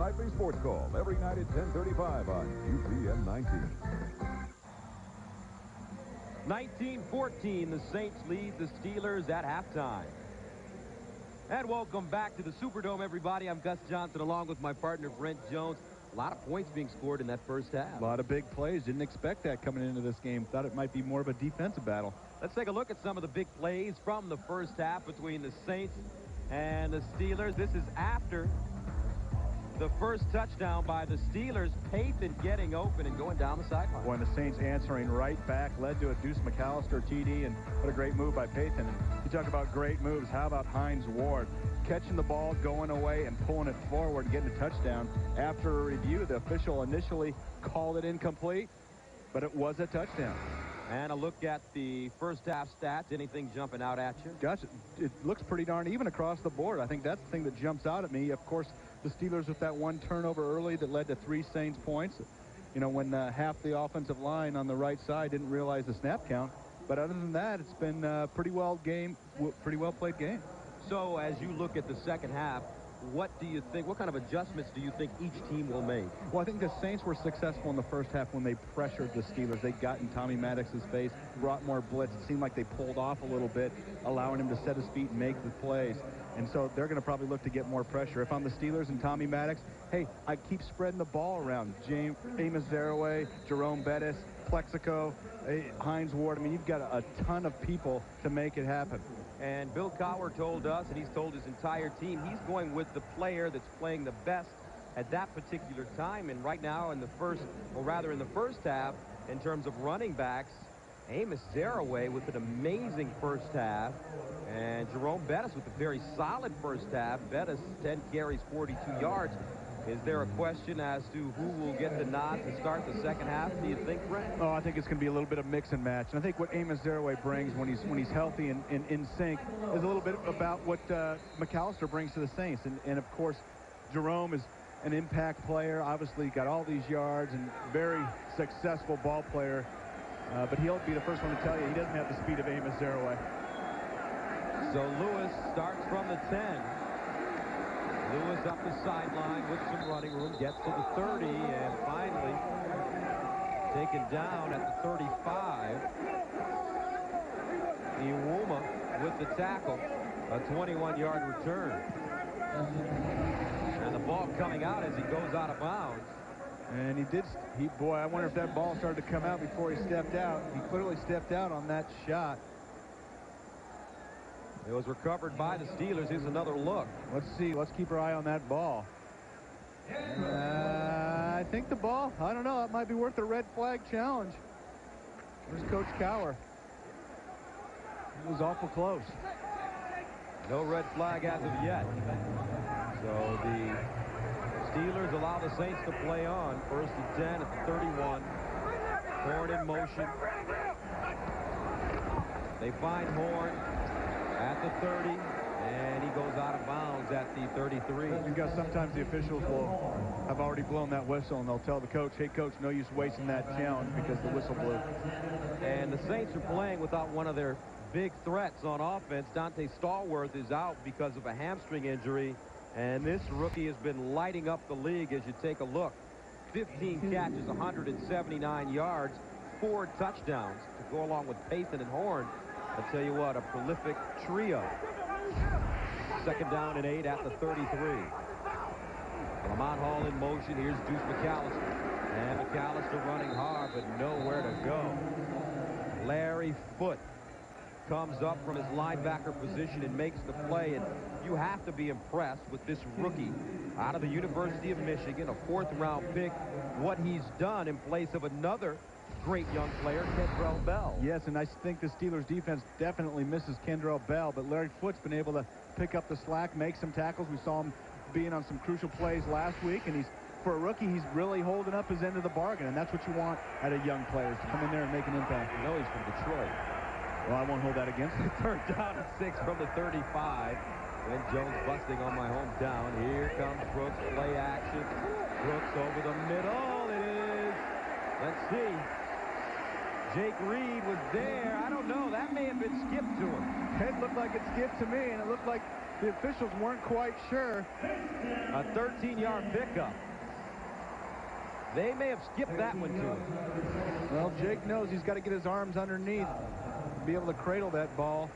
Nightly Sports Call every night at 10:35 on UPN 19. 19-14, the Saints lead the Steelers at halftime. And welcome back to the Superdome, everybody. I'm Gus Johnson along with my partner Brent Jones. A lot of points being scored in that first half. A lot of big plays. Didn't expect that coming into this game. Thought it might be more of a defensive battle. Let's take a look at some of the big plays from the first half between the Saints and the Steelers. This is after the first touchdown by the Steelers. Payton getting open and going down the sideline. When the Saints answering right back led to a Deuce McAllister TD, and what a great move by Payton. And you talk about great moves. How about Hines Ward catching the ball, going away, and pulling it forward and getting a touchdown? After a review, the official initially called it incomplete, but it was a touchdown. And a look at the first half stats. Anything jumping out at you? Gosh, it looks pretty darn even across the board. I think that's the thing that jumps out at me. Of course, the Steelers with that one turnover early that led to 3 Saints points. You know, when half the offensive line on the right side didn't realize the snap count. But other than that, it's been a pretty well played game. So as you look at the second half, what do you think? What kind of adjustments do you think each team will make? Well, I think the Saints were successful in the first half when they pressured the Steelers. They got in Tommy Maddox's face, brought more blitz. It seemed like they pulled off a little bit, allowing him to set his feet and make the plays. And so they're going to probably look to get more pressure. If I'm the Steelers and Tommy Maddox, hey, I keep spreading the ball around. Amos Zaraway, Jerome Bettis, Plexico, Hines Ward. I mean, you've got a ton of people to make it happen. And Bill Cowher told us, and he's told his entire team, he's going with the player that's playing the best at that particular time. And right now in the first half, in terms of running backs, Amos Zaraway with an amazing first half, and Jerome Bettis with a very solid first half. Bettis 10 carries, 42 yards. Is there a question as to who will get the nod to start the second half, do you think, Brent? Oh, I think it's going to be a little bit of mix and match. And I think what Amos Zaraway brings when he's healthy and in sync is a little bit about what McAllister brings to the Saints. And of course, Jerome is an impact player, obviously got all these yards and very successful ball player. But he'll be the first one to tell you he doesn't have the speed of Amos Zaraway. So Lewis starts from the 10. Lewis up the sideline with some running room, gets to the 30, and finally taken down at the 35. Iwuma with the tackle, a 21-yard return. And the ball coming out as he goes out of bounds. And boy, I wonder if that ball started to come out before he stepped out. He clearly stepped out on that shot. It was recovered by the Steelers. Here's another look. Let's see. Let's keep our eye on that ball. I think the ball, I don't know, it might be worth a red flag challenge. There's Coach Cowher. It was awful close. No red flag as of yet. So the Steelers allow the Saints to play on. First and 10 at the 31. Horn in motion. They find Horn at the 30, and he goes out of bounds at the 33. Because sometimes the officials will have already blown that whistle, and they'll tell the coach, hey, coach, no use wasting that challenge because the whistle blew. And the Saints are playing without one of their big threats on offense. Dante Stallworth is out because of a hamstring injury, and this rookie has been lighting up the league as you take a look. 15 catches, 179 yards, 4 touchdowns to go along with Payton and Horn. I'll tell you what, a prolific trio. Second down and 8 at the 33. Lamont Hall in motion. Here's Deuce McAllister. And McAllister running hard, but nowhere to go. Larry Foote comes up from his linebacker position and makes the play. And you have to be impressed with this rookie out of the University of Michigan, a 4th-round pick, what he's done in place of another great young player, Kendrell Bell. Yes, and I think the Steelers defense definitely misses Kendrell Bell, but Larry Foote's been able to pick up the slack, make some tackles. We saw him being on some crucial plays last week, and for a rookie, he's really holding up his end of the bargain, and that's what you want out of young players, to come in there and make an impact. You know he's from Detroit. Well, I won't hold that against him. Third down and 6 from the 35. When Jones busting on my hometown. Here comes Brooks, play action. Brooks over the middle. It is. Let's see. Jake Reed was there. I don't know. That may have been skipped to him. It looked like it skipped to me, and it looked like The officials weren't quite sure. A 13-yard pickup. They may have skipped that one, too. Well, Jake knows he's got to get his arms underneath to be able to cradle that ball.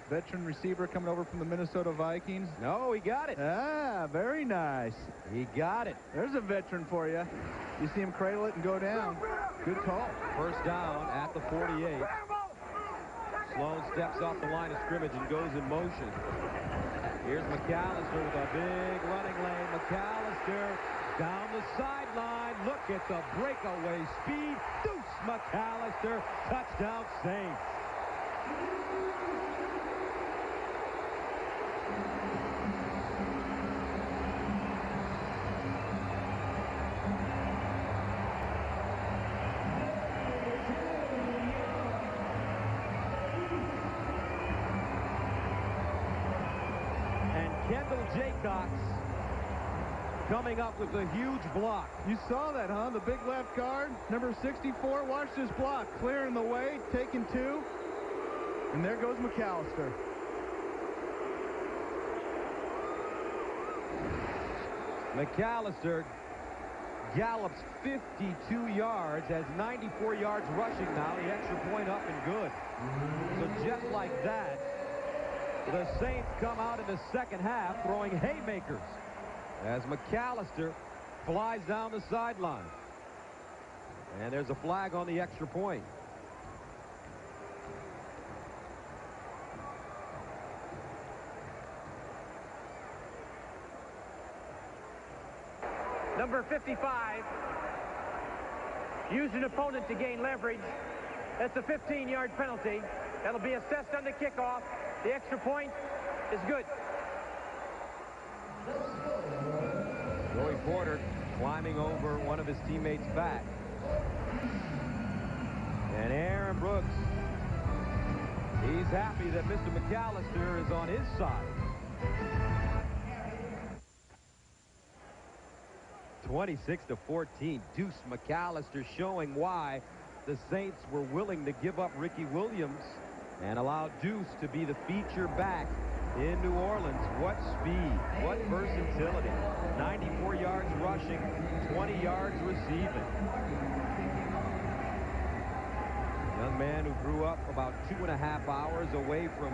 Veteran receiver coming over from the Minnesota Vikings. No, he got it. Ah, very nice. He got it. There's a veteran for you. You see him cradle it and go down. Good call. First down at the 48. Sloan steps off the line of scrimmage and goes in motion. Here's McAllister with a big running lane. McAllister down the sideline. Look at the breakaway speed. Deuce McAllister. Touchdown Saints. Jaycox coming up with a huge block. You saw that, huh? The big left guard, number 64, watched his block, clearing the way, taking two, and there goes McAllister. McAllister gallops 52 yards, has 94 yards rushing now. The extra point up and good. So just like that, the Saints come out in the second half throwing haymakers as McAllister flies down the sideline. And there's a flag on the extra point. Number 55 used an opponent to gain leverage. That's a 15-yard penalty. That'll be assessed on the kickoff. The extra point is good. Joey Porter climbing over one of his teammates' back. And Aaron Brooks, he's happy that Mr. McAllister is on his side. 26-14, Deuce McAllister showing why the Saints were willing to give up Ricky Williams and allow Deuce to be the feature back in New Orleans. What speed, what versatility. 94 yards rushing, 20 yards receiving. Young man who grew up about 2.5 hours away from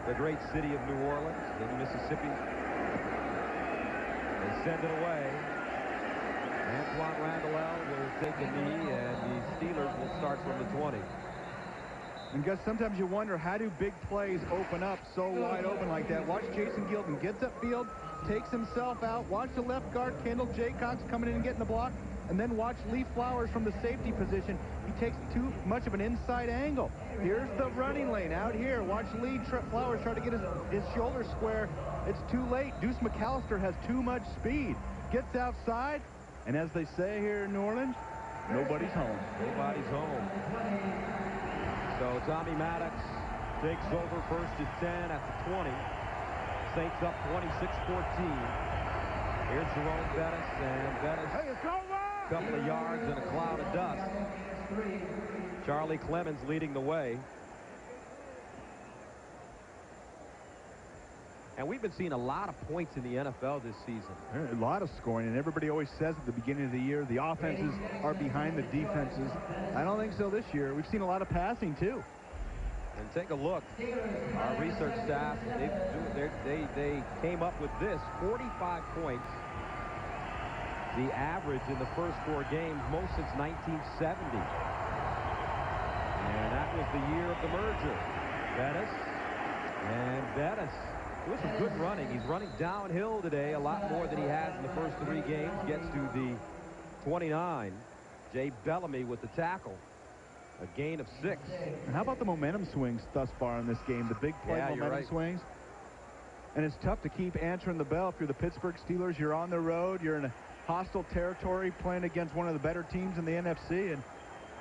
the great city of New Orleans in Mississippi. They send it away. Antoine Randall will take a knee, and the Steelers will start from the 20. And Gus, sometimes you wonder, how do big plays open up so wide open like that? Watch Jason Gilden gets upfield, takes himself out. Watch the left guard, Kendall Jaycox, coming in and getting the block. And then watch Lee Flowers from the safety position. He takes too much of an inside angle. Here's the running lane out here. Watch Lee Flowers try to get his shoulder square. It's too late. Deuce McAllister has too much speed. Gets outside, and as they say here in New Orleans, nobody's home. Nobody's home. So Tommy Maddox takes over first and 10 at the 20. Saints up 26-14. Here's Jerome Bettis, and Bettis a couple of yards in a cloud of dust. Charlie Clemens leading the way. And we've been seeing a lot of points in the NFL this season. A lot of scoring, and everybody always says at the beginning of the year the offenses are behind the defenses. I don't think so this year. We've seen a lot of passing, too. And take a look. Our research staff, they came up with this. 45 points. The average in the first 4 games, most since 1970. And that was the year of the merger. Bettis and Bettis. With some good running. He's running downhill today a lot more than he has in the first 3 games. Gets to the 29. Jay Bellamy with the tackle. A gain of 6. And how about the momentum swings thus far in this game? The big play momentum swings. And it's tough to keep answering the bell. If you're the Pittsburgh Steelers, you're on the road. You're in a hostile territory playing against one of the better teams in the NFC. And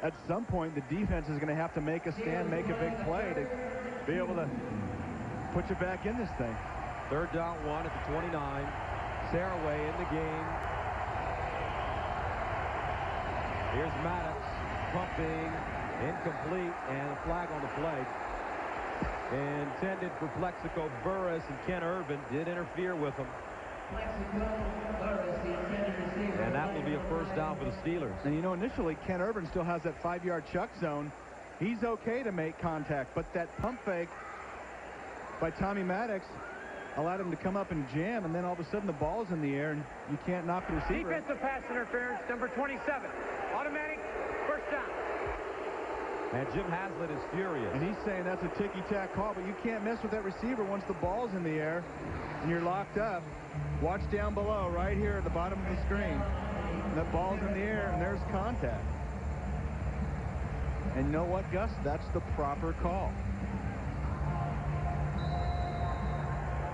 at some point, the defense is going to have to make a stand, make a big play to be able to put you back in this thing. 3rd down 1 at the 29. Saraway in the game. Here's Maddox pumping, incomplete, and a flag on the play. intended for Plexico Burris, and Ken Irvin did interfere with him. And that will be a first down for the Steelers. And you know, initially Ken Irvin still has that 5-yard chuck zone. He's okay to make contact, but that pump fake by Tommy Maddox allowed him to come up and jam, and then all of a sudden the ball's in the air and you can't knock the receiver. Defensive pass interference, number 27. Automatic first down. And Jim Haslett is furious. And he's saying that's a ticky-tack call, but you can't mess with that receiver once the ball's in the air and you're locked up. Watch down below, right here at the bottom of the screen. That ball's in the air and there's contact. And you know what, Gus? That's the proper call.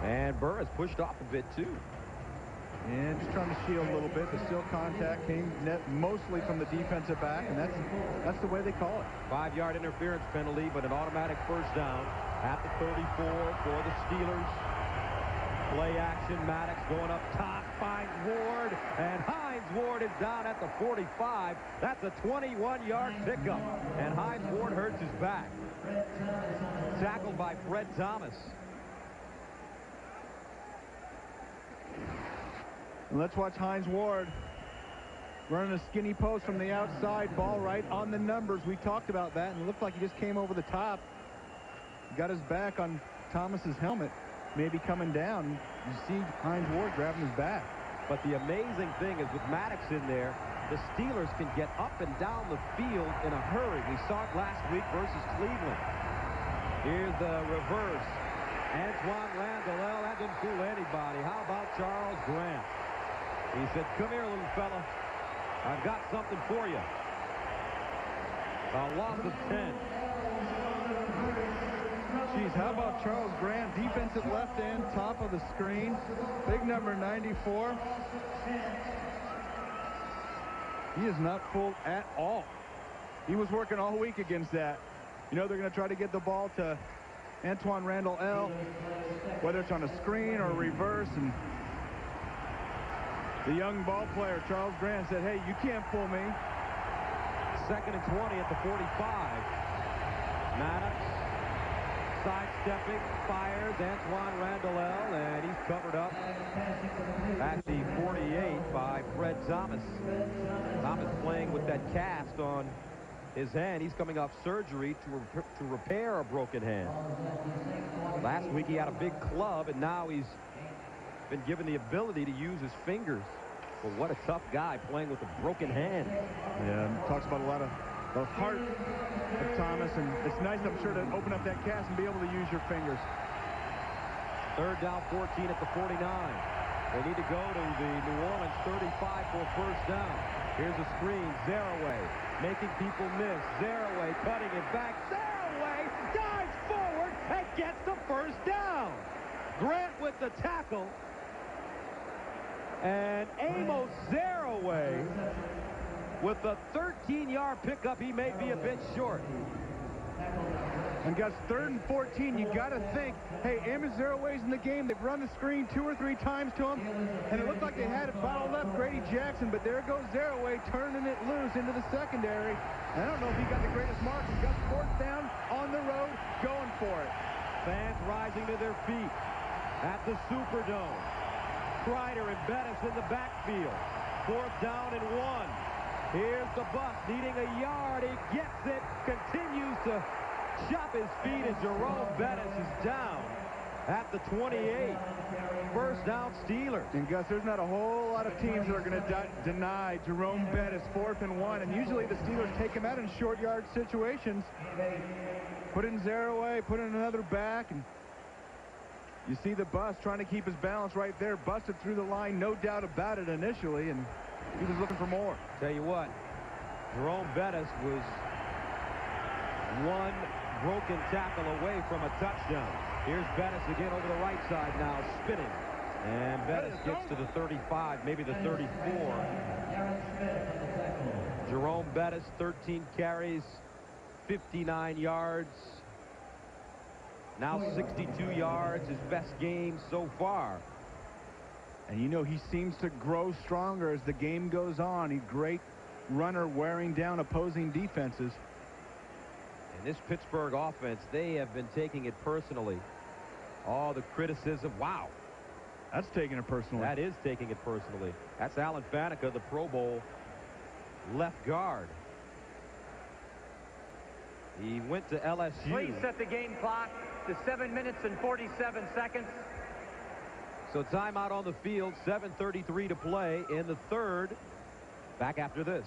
And Burris pushed off a bit, too. And just trying to shield a little bit, but still contact came mostly from the defensive back, and that's the way they call it. 5-yard interference penalty, but an automatic first down at the 34 for the Steelers. Play action, Maddox going up top, finds Ward, and Hines Ward is down at the 45. That's a 21-yard pickup, and Hines Ward hurts his back. Tackled by Fred Thomas. And let's watch Hines Ward running a skinny post from the outside, ball right on the numbers. We talked about that, and it looked like he just came over the top. Got his back on Thomas's helmet, maybe coming down. You see Hines Ward grabbing his back. But the amazing thing is with Maddox in there, the Steelers can get up and down the field in a hurry. We saw it last week versus Cleveland. Here's the reverse. Antoine Randall, that didn't fool anybody. How about Charles Grant? He said, come here, little fella. I've got something for you. A loss of 10. Jeez, how about Charles Grant, defensive left end, top of the screen. Big number 94. He is not fooled at all. He was working all week against that. You know, they're going to try to get the ball to Antoine Randall L, whether it's on a screen or a reverse, and the young ball player, Charles Grant, said, hey, you can't fool me. 2nd and 20 at the 45. Maddox sidestepping, fires Antoine Randall, and he's covered up at the 48 by Fred Thomas. Thomas playing with that cast on his hand. He's coming off surgery to repair a broken hand. Last week he had a big club, and now he's been given the ability to use his fingers. Well, what a tough guy playing with a broken hand. Yeah, talks about a lot of the heart of Thomas, and it's nice, I'm sure, to open up that cast and be able to use your fingers. 3rd down, 14 at the 49. They need to go to the New Orleans 35 for a first down. Here's a screen, Zaraway making people miss. Zaraway cutting it back. Zaraway dives forward and gets the first down. Grant with the tackle. And Amos Zaraway with a 13-yard pickup. He may be a bit short. And Gus, 3rd and 14, you got to think, hey, Amos Zaraway's in the game. They've run the screen 2 or 3 times to him, and it looked like they had it bottled up, Grady Jackson, but there goes Zaraway turning it loose into the secondary. And I don't know if he got the greatest mark. He got 4th down on the road, going for it. Fans rising to their feet at the Superdome. Kreider and Bettis in the backfield. 4th down and 1. Here's the bus needing a yard. He gets it, continues to chop his feet, and Jerome Bettis is down at the 28. First down, Steelers. And Gus, there's not a whole lot of teams that are going to deny Jerome Bettis 4th and 1, and usually the Steelers take him out in short yard situations. Put in Zaraway, put in another back, and you see the bus trying to keep his balance right there. Busted through the line, no doubt about it initially, and he was looking for more. Tell you what, Jerome Bettis was one broken tackle away from a touchdown. Here's Bettis again over the right side now, spinning. And Bettis gets to the 35, maybe the 34. Jerome Bettis, 13 carries, 59 yards. Now 62 yards, his best game so far. And you know, he seems to grow stronger as the game goes on. He's a great runner, wearing down opposing defenses. And this Pittsburgh offense, they have been taking it personally. All the criticism. Wow. That's taking it personally. That is taking it personally. That's Alan Faneca, the Pro Bowl left guard. He went to LSU. Please set the game clock to 7 minutes and 47 seconds. So timeout on the field, 7:33 to play in the third. Back after this.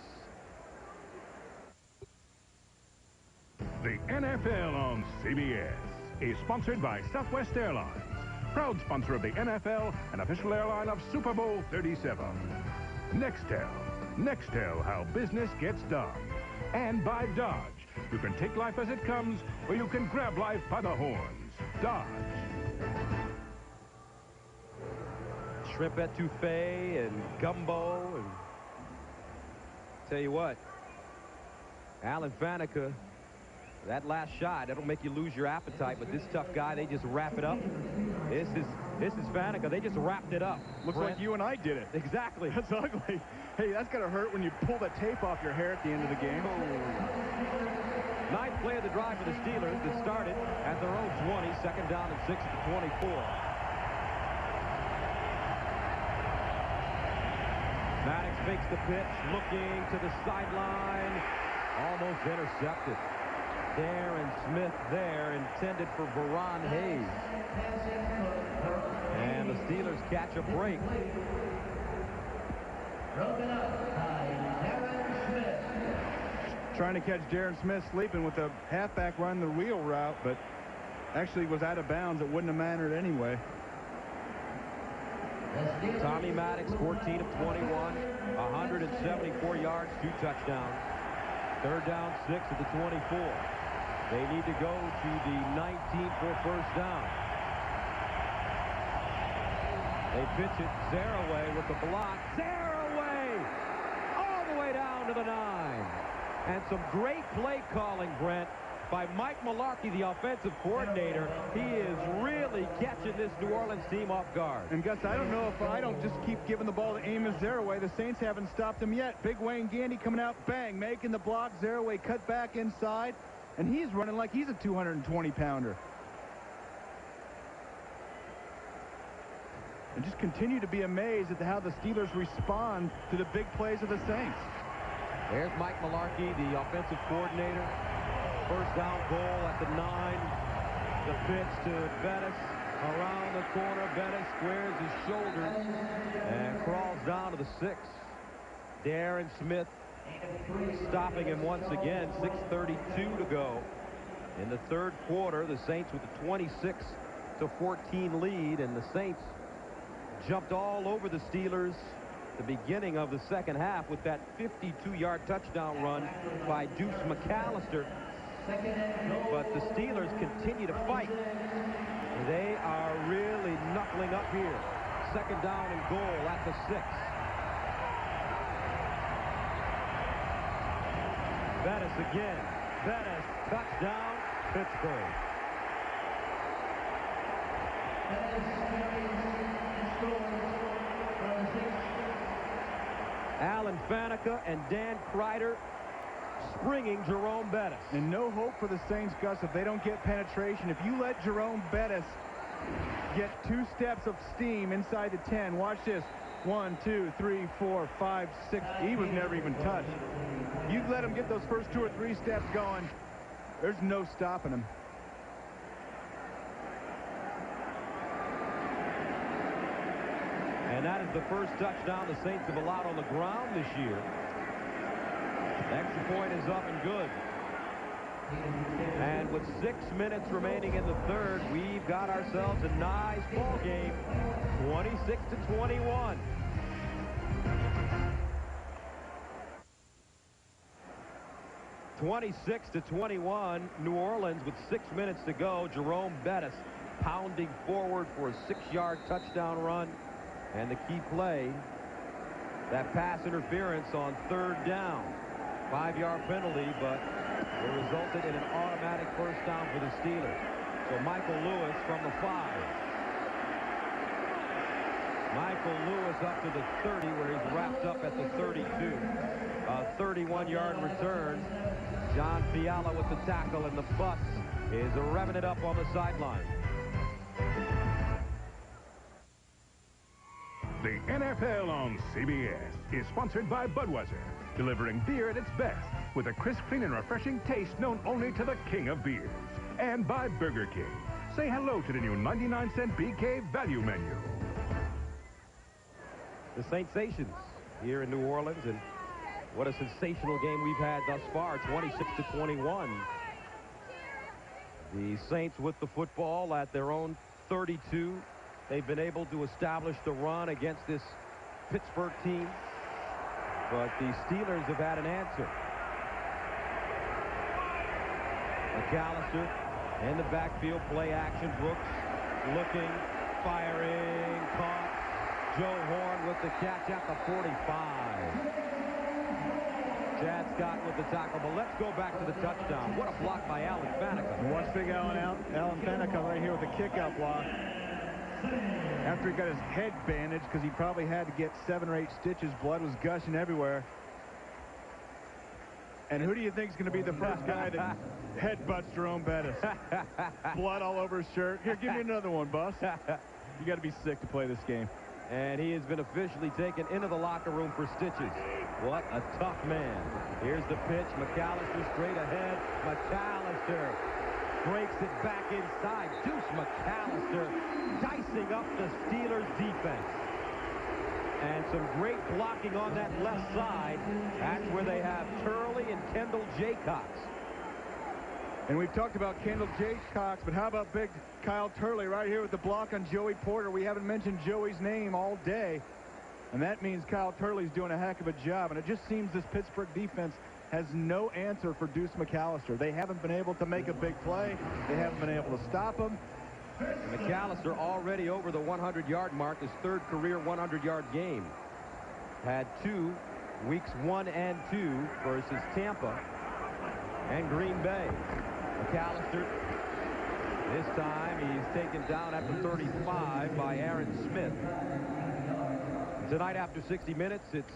The NFL on CBS is sponsored by Southwest Airlines, proud sponsor of the NFL and official airline of Super Bowl 37. Nextel, how business gets done. And by Dodge, you can take life as it comes, or you can grab life by the horns. Dodge. Shrimp etouffee and gumbo. And tell you what, Alan Faneca, that last shot, that'll make you lose your appetite, but this tough guy, they just wrap it up. This is Faneca. They just wrapped it up. Looks like you and I did it. Exactly. That's ugly. Hey, that's going to hurt when you pull the tape off your hair at the end of the game. Ninth play of the drive for the Steelers that started at their own 20, second down and 6 at the 24. Maddox fakes the pitch, looking to the sideline, almost intercepted. Darren Smith there, intended for Veron Hayes. And the Steelers catch a break. Trying to catch Darren Smith sleeping with the halfback running the wheel route, but actually was out of bounds. It wouldn't have mattered anyway. Tommy Maddox, 14 of 21, 174 yards, 2 touchdowns. Third down, 6 at the 24. They need to go to the 19 for a first down. They pitch it Zaraway with the block. Zaraway all the way down to the 9. And some great play calling, Brent, by Mike Mularkey, the offensive coordinator. He is really catching this New Orleans team off guard. And Gus, I don't know if I don't just keep giving the ball to Amos Zaraway. The Saints haven't stopped him yet. Big Wayne Gandy coming out, bang, making the block. Zaraway cut back inside, and he's running like he's a 220-pounder. And just continue to be amazed at how the Steelers respond to the big plays of the Saints. There's Mike Mularkey, the offensive coordinator. First down goal at the 9. The pitch to Bettis. Around the corner, Bettis squares his shoulders and crawls down to the 6. Darren Smith stopping him once again. 6:32 to go. In the third quarter, the Saints with a 26-14 lead, and the Saints jumped all over the Steelers the beginning of the second half with that 52-yard touchdown run by Deuce McAllister. But the Steelers continue to fight. They are really knuckling up here. Second down and goal at the 6. Bettis again. Bettis, touchdown, Pittsburgh. Alan Faneca and Dan Kreider springing Jerome Bettis. And no hope for the Saints, Gus, if they don't get penetration. If you let Jerome Bettis get 2 steps of steam inside the 10, watch this. 1, 2, 3, 4, 5, 6. He was never even touched. You let him get those first 2 or 3 steps going, there's no stopping him. And that is the first touchdown the Saints have allowed on the ground this year. The extra point is up and good. And with 6 minutes remaining in the third, we've got ourselves a nice ball game. 26-21. New Orleans with 6 minutes to go. Jerome Bettis pounding forward for a 6-yard touchdown run. And the key play, that pass interference on third down. 5-yard penalty, but it resulted in an automatic first down for the Steelers. So Michael Lewis from the 5. Michael Lewis up to the 30, where he's wrapped up at the 32. 30 71-yard return. John Fiala with the tackle, and the bus is revving it up on the sideline. The NFL on CBS is sponsored by Budweiser, delivering beer at its best with a crisp, clean, and refreshing taste known only to the king of beers. And by Burger King. Say hello to the new 99-cent BK value menu. The Saints-ations here in New Orleans, and what a sensational game we've had thus far, 26-21. The Saints with the football at their own 32. They've been able to establish the run against this Pittsburgh team, but the Steelers have had an answer. McAllister in the backfield, play action. Brooks looking, firing, caught. Joe Horn with the catch at the 45. Chad Scott with the tackle, but let's go back to the touchdown. What a block by Alan Faneca. Watch big Alan Faneca right here with the kick-out block. After he got his head bandaged, because he probably had to get 7 or 8 stitches, blood was gushing everywhere. And who do you think is going to be the first guy that headbutts Jerome Bettis? Blood all over his shirt. Here, give me another one, Bus. You got to be sick to play this game. And he has been officially taken into the locker room for stitches. What a tough man. Here's the pitch. McAllister straight ahead. McAllister breaks it back inside. Deuce McAllister dicing up the Steelers defense. And some great blocking on that left side. That's where they have Turley and Kendall Jaycox. And we've talked about Kendall Jaycox, but how about big Kyle Turley right here with the block on Joey Porter? We haven't mentioned Joey's name all day, and that means Kyle Turley's doing a heck of a job. And it just seems this Pittsburgh defense has no answer for Deuce McAllister. They haven't been able to make a big play. They haven't been able to stop him. McAllister already over the 100-yard mark, his third career 100-yard game. Had 2 weeks 1 and 2 versus Tampa and Green Bay. McAllister, this time he's taken down at the 35 by Aaron Smith. Tonight after 60 minutes, it's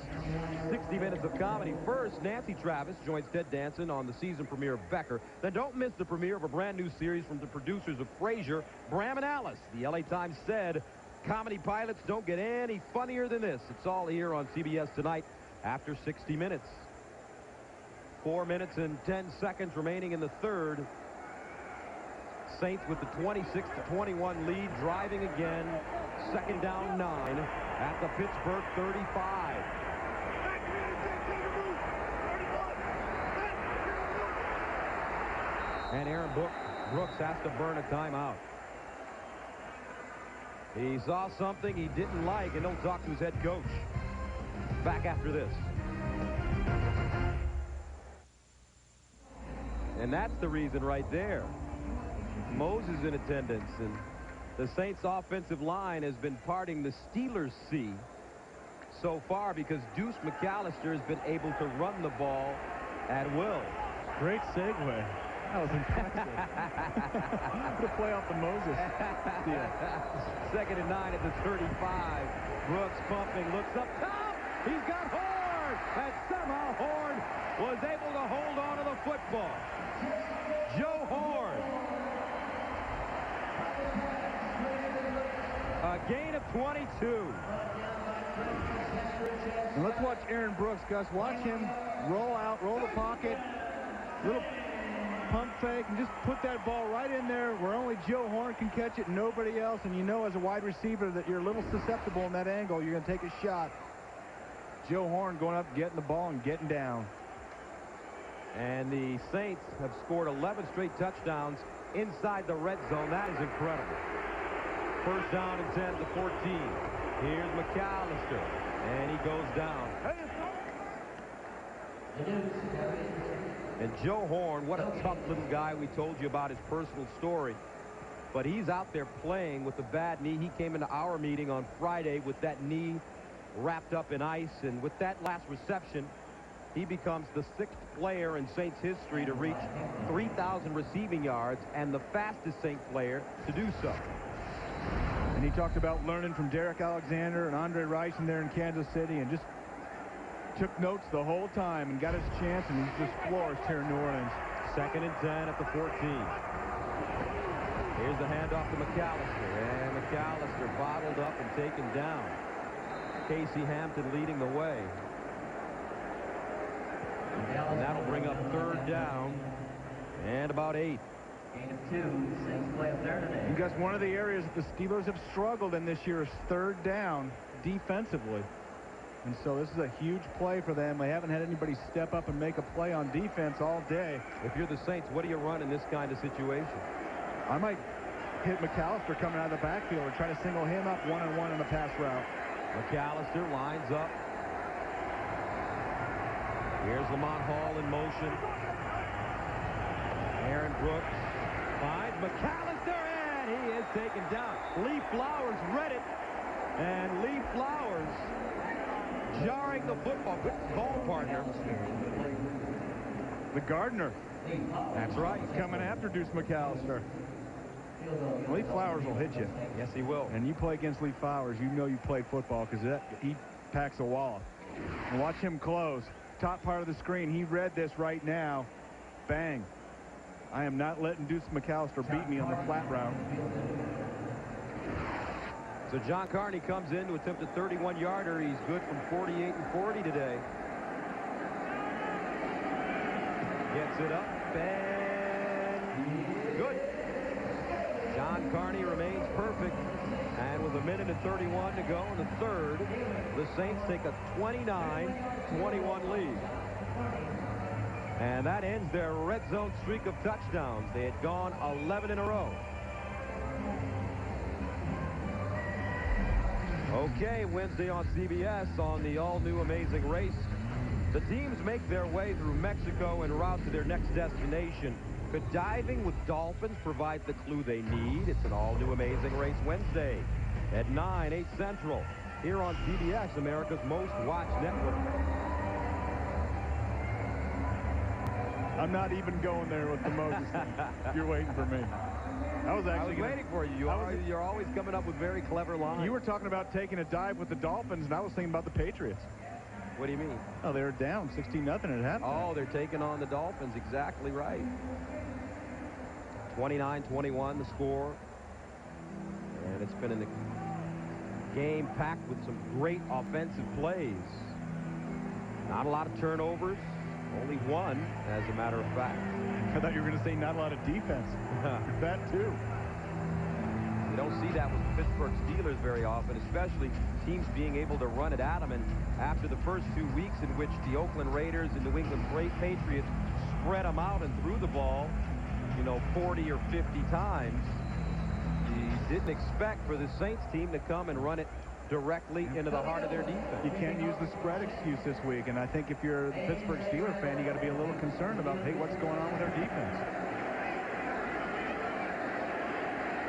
60 minutes of comedy. First, Nancy Travis joins Ted Danson on the season premiere of Becker. Then don't miss the premiere of a brand new series from the producers of Frasier, Bram and Alice. The LA Times said comedy pilots don't get any funnier than this. It's all here on CBS tonight after 60 minutes. 4 minutes and 10 seconds remaining in the third. Saints with the 26-21 lead, driving again. Second down 9 at the Pittsburgh 35. And Aaron Brooks has to burn a timeout. He saw something he didn't like, and he'll talk to his head coach. Back after this. And that's the reason right there. Moses in attendance, and the Saints offensive line has been parting the Steelers' sea so far because Deuce McAllister has been able to run the ball at will. Great segue. That was impressive. Put a play off the Moses. Second and 9 at the 35. Brooks pumping, looks up top. He's got Horn, and somehow Horn was able to hold on to the football. Joe Horn. A gain of 22. And let's watch Aaron Brooks, Gus. Watch him roll out, roll the pocket, little pump fake, and just put that ball right in there where only Joe Horn can catch it, nobody else. And you know as a wide receiver that you're a little susceptible in that angle. You're going to take a shot. Joe Horn going up, getting the ball, and getting down. And the Saints have scored 11 straight touchdowns inside the red zone. That is incredible. First down and 10 to 14. Here's McAllister, and he goes down. And Joe Horn, what a tough little guy. We told you about his personal story. But he's out there playing with a bad knee. He came into our meeting on Friday with that knee wrapped up in ice. And with that last reception, he becomes the 6th player in Saints history to reach 3,000 receiving yards and the fastest Saint player to do so. And he talked about learning from Derek Alexander and Andre Rice in there in Kansas City and just took notes the whole time and got his chance, and he's just flourished here in New Orleans. 2nd and 10 at the 14. Here's the handoff to McAllister, and McAllister bottled up and taken down. Casey Hampton leading the way. And that'll bring up 3rd down and about 8. Gain of 2, Saints play up there today. You guys, one of the areas that the Steelers have struggled in this year is 3rd down defensively. And so this is a huge play for them. They haven't had anybody step up and make a play on defense all day. If you're the Saints, what do you run in this kind of situation? I might hit McAllister coming out of the backfield or try to single him up one-on-one in the pass route. McAllister lines up. Here's Lamont Hall in motion. Aaron Brooks finds McAllister, and he is taken down. Lee Flowers read it, and Lee Flowers jarring the football. Good call, partner. The Gardner. That's right. Coming after Deuce McAllister. Lee Flowers will hit you. Yes, he will. And you play against Lee Flowers, you know you played football because he packs a wallop. And watch him close. Top part of the screen. He read this right now. Bang. I am not letting Deuce McAllister beat me on the flat route. So John Carney comes in to attempt a 31-yarder. He's good from 48 and 40 today. Gets it up and good. John Carney remains perfect. And with 1:31 to go in the 3rd, the Saints take a 29-21 lead. And that ends their red zone streak of touchdowns. They had gone 11 in a row. Okay, Wednesday on CBS on the all-new Amazing Race. The teams make their way through Mexico en route to their next destination. Could diving with dolphins provide the clue they need? It's an all-new Amazing Race Wednesday at 9, 8 Central, here on CBS, America's most watched network. I'm not even going there with the Moses thing. You're waiting for me. I was waiting for you. You're always coming up with very clever lines. You were talking about taking a dive with the Dolphins, and I was thinking about the Patriots. What do you mean? Oh, they were down 16-0 at halftime. Oh, they're taking on the Dolphins. Exactly right. 29-21 the score. And it's been in the game packed with some great offensive plays. Not a lot of turnovers. Only one, as a matter of fact. I thought you were going to say not a lot of defense. That, too. You don't see that with the Pittsburgh Steelers very often, especially teams being able to run it at them. And after the first 2 weeks in which the Oakland Raiders and New England Patriots spread them out and threw the ball, 40 or 50 times, you didn't expect for the Saints team to come and run it directly into the heart of their defense. You can't use the spread excuse this week, and I think if you're a Pittsburgh Steelers fan, you got to be a little concerned about, hey, what's going on with their defense?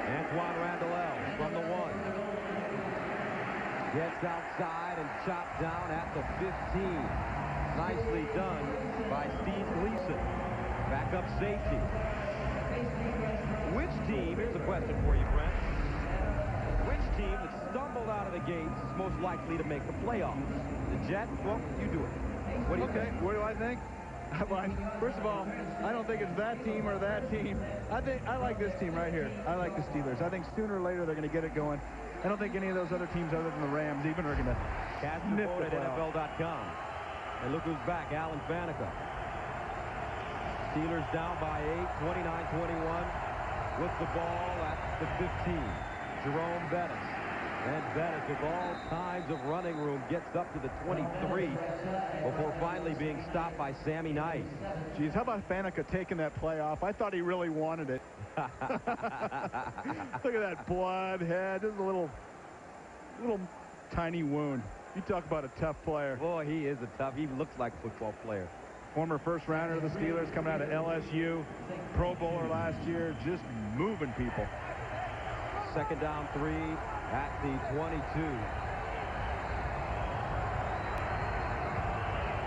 Antoine Randall from the 1. Gets outside and chopped down at the 15. Nicely done by Steve Gleason. Backup safety. Which team, here's a question for you, Brent. Which team that stumbled out of the gates is most likely to make the playoffs? The Jets? Well, you do it. What do you think? What do I think? First of all, I don't think it's that team or that team. I like this team right here. I like the Steelers. I think sooner or later they're going to get it going. I don't think any of those other teams other than the Rams even are going to cast the vote at NFL.com. And look who's back, Alan Faneca. Steelers down by 8, 29-21 with the ball at the 15. Jerome Bettis. And Bettis, with all kinds of running room, gets up to the 23 before finally being stopped by Sammy Knight. Geez, how about Faneca taking that play off? I thought he really wanted it. Look at that blood head. Just a little tiny wound. You talk about a tough player. Boy, he is a tough. He looks like a football player. Former first rounder of the Steelers, coming out of LSU. Pro Bowler last year, just moving people. 2nd down 3 at the 22.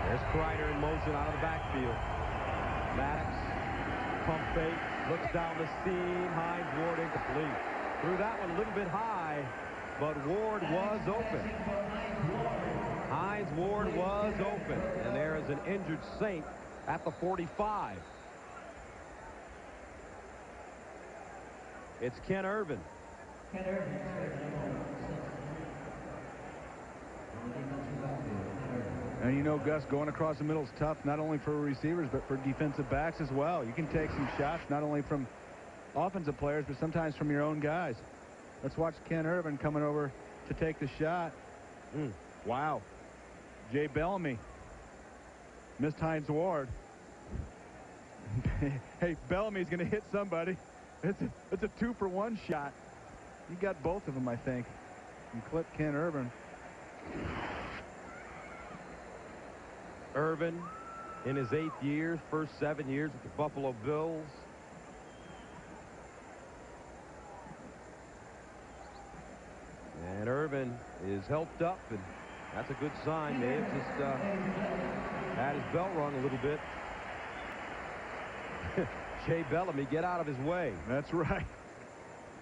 There's Kreider in motion out of the backfield. Maddox, pump fake, looks down the seam. Hines, Ward incomplete. Threw that one a little bit high, but Ward was open. Hines Ward was open, and there is an injured Saint at the 45. It's Ken Irvin. Ken Irvin. And you know, Gus, going across the middle is tough, not only for receivers, but for defensive backs as well. You can take some shots, not only from offensive players, but sometimes from your own guys. Let's watch Ken Irvin coming over to take the shot. Wow. Jay Bellamy missed Hines Ward. Hey, Bellamy's going to hit somebody. It's a 2-for-1 shot. You got both of them, I think. And clip Ken Irvin. Irvin in his 8th year, first 7 years with the Buffalo Bills. And Irvin is helped up, and that's a good sign. May have just had his bell rung a little bit. Jay Bellamy, get out of his way. That's right.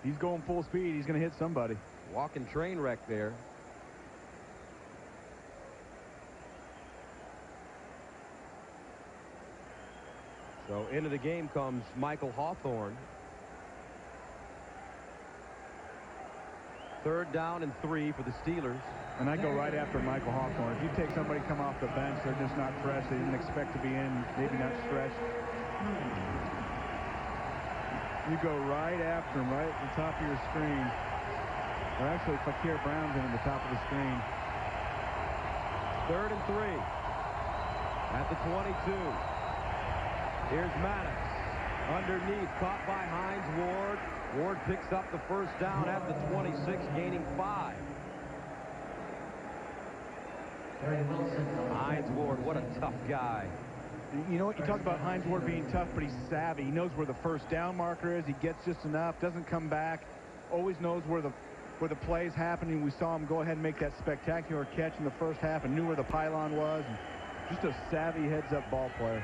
He's going full speed. He's going to hit somebody. Walking train wreck there. So into the game comes Michael Hawthorne. 3rd down and 3 for the Steelers. And I go right after Michael Hawthorne. If you take somebody come off the bench, they're just not fresh. They didn't expect to be in, maybe not stretched. You go right after him, right at the top of your screen. Or actually, Fakir Brown's in the top of the screen. 3rd and 3 at the 22. Here's Maddox underneath, caught by Hines Ward. Ward picks up the first down at the 26, gaining 5. Hines Ward, what a tough guy. You know what? You talk about Hines Ward being tough, but he's savvy. He knows where the first down marker is. He gets just enough, doesn't come back, always knows where the play's happening. We saw him go ahead and make that spectacular catch in the first half and knew where the pylon was. And just a savvy heads-up ball player.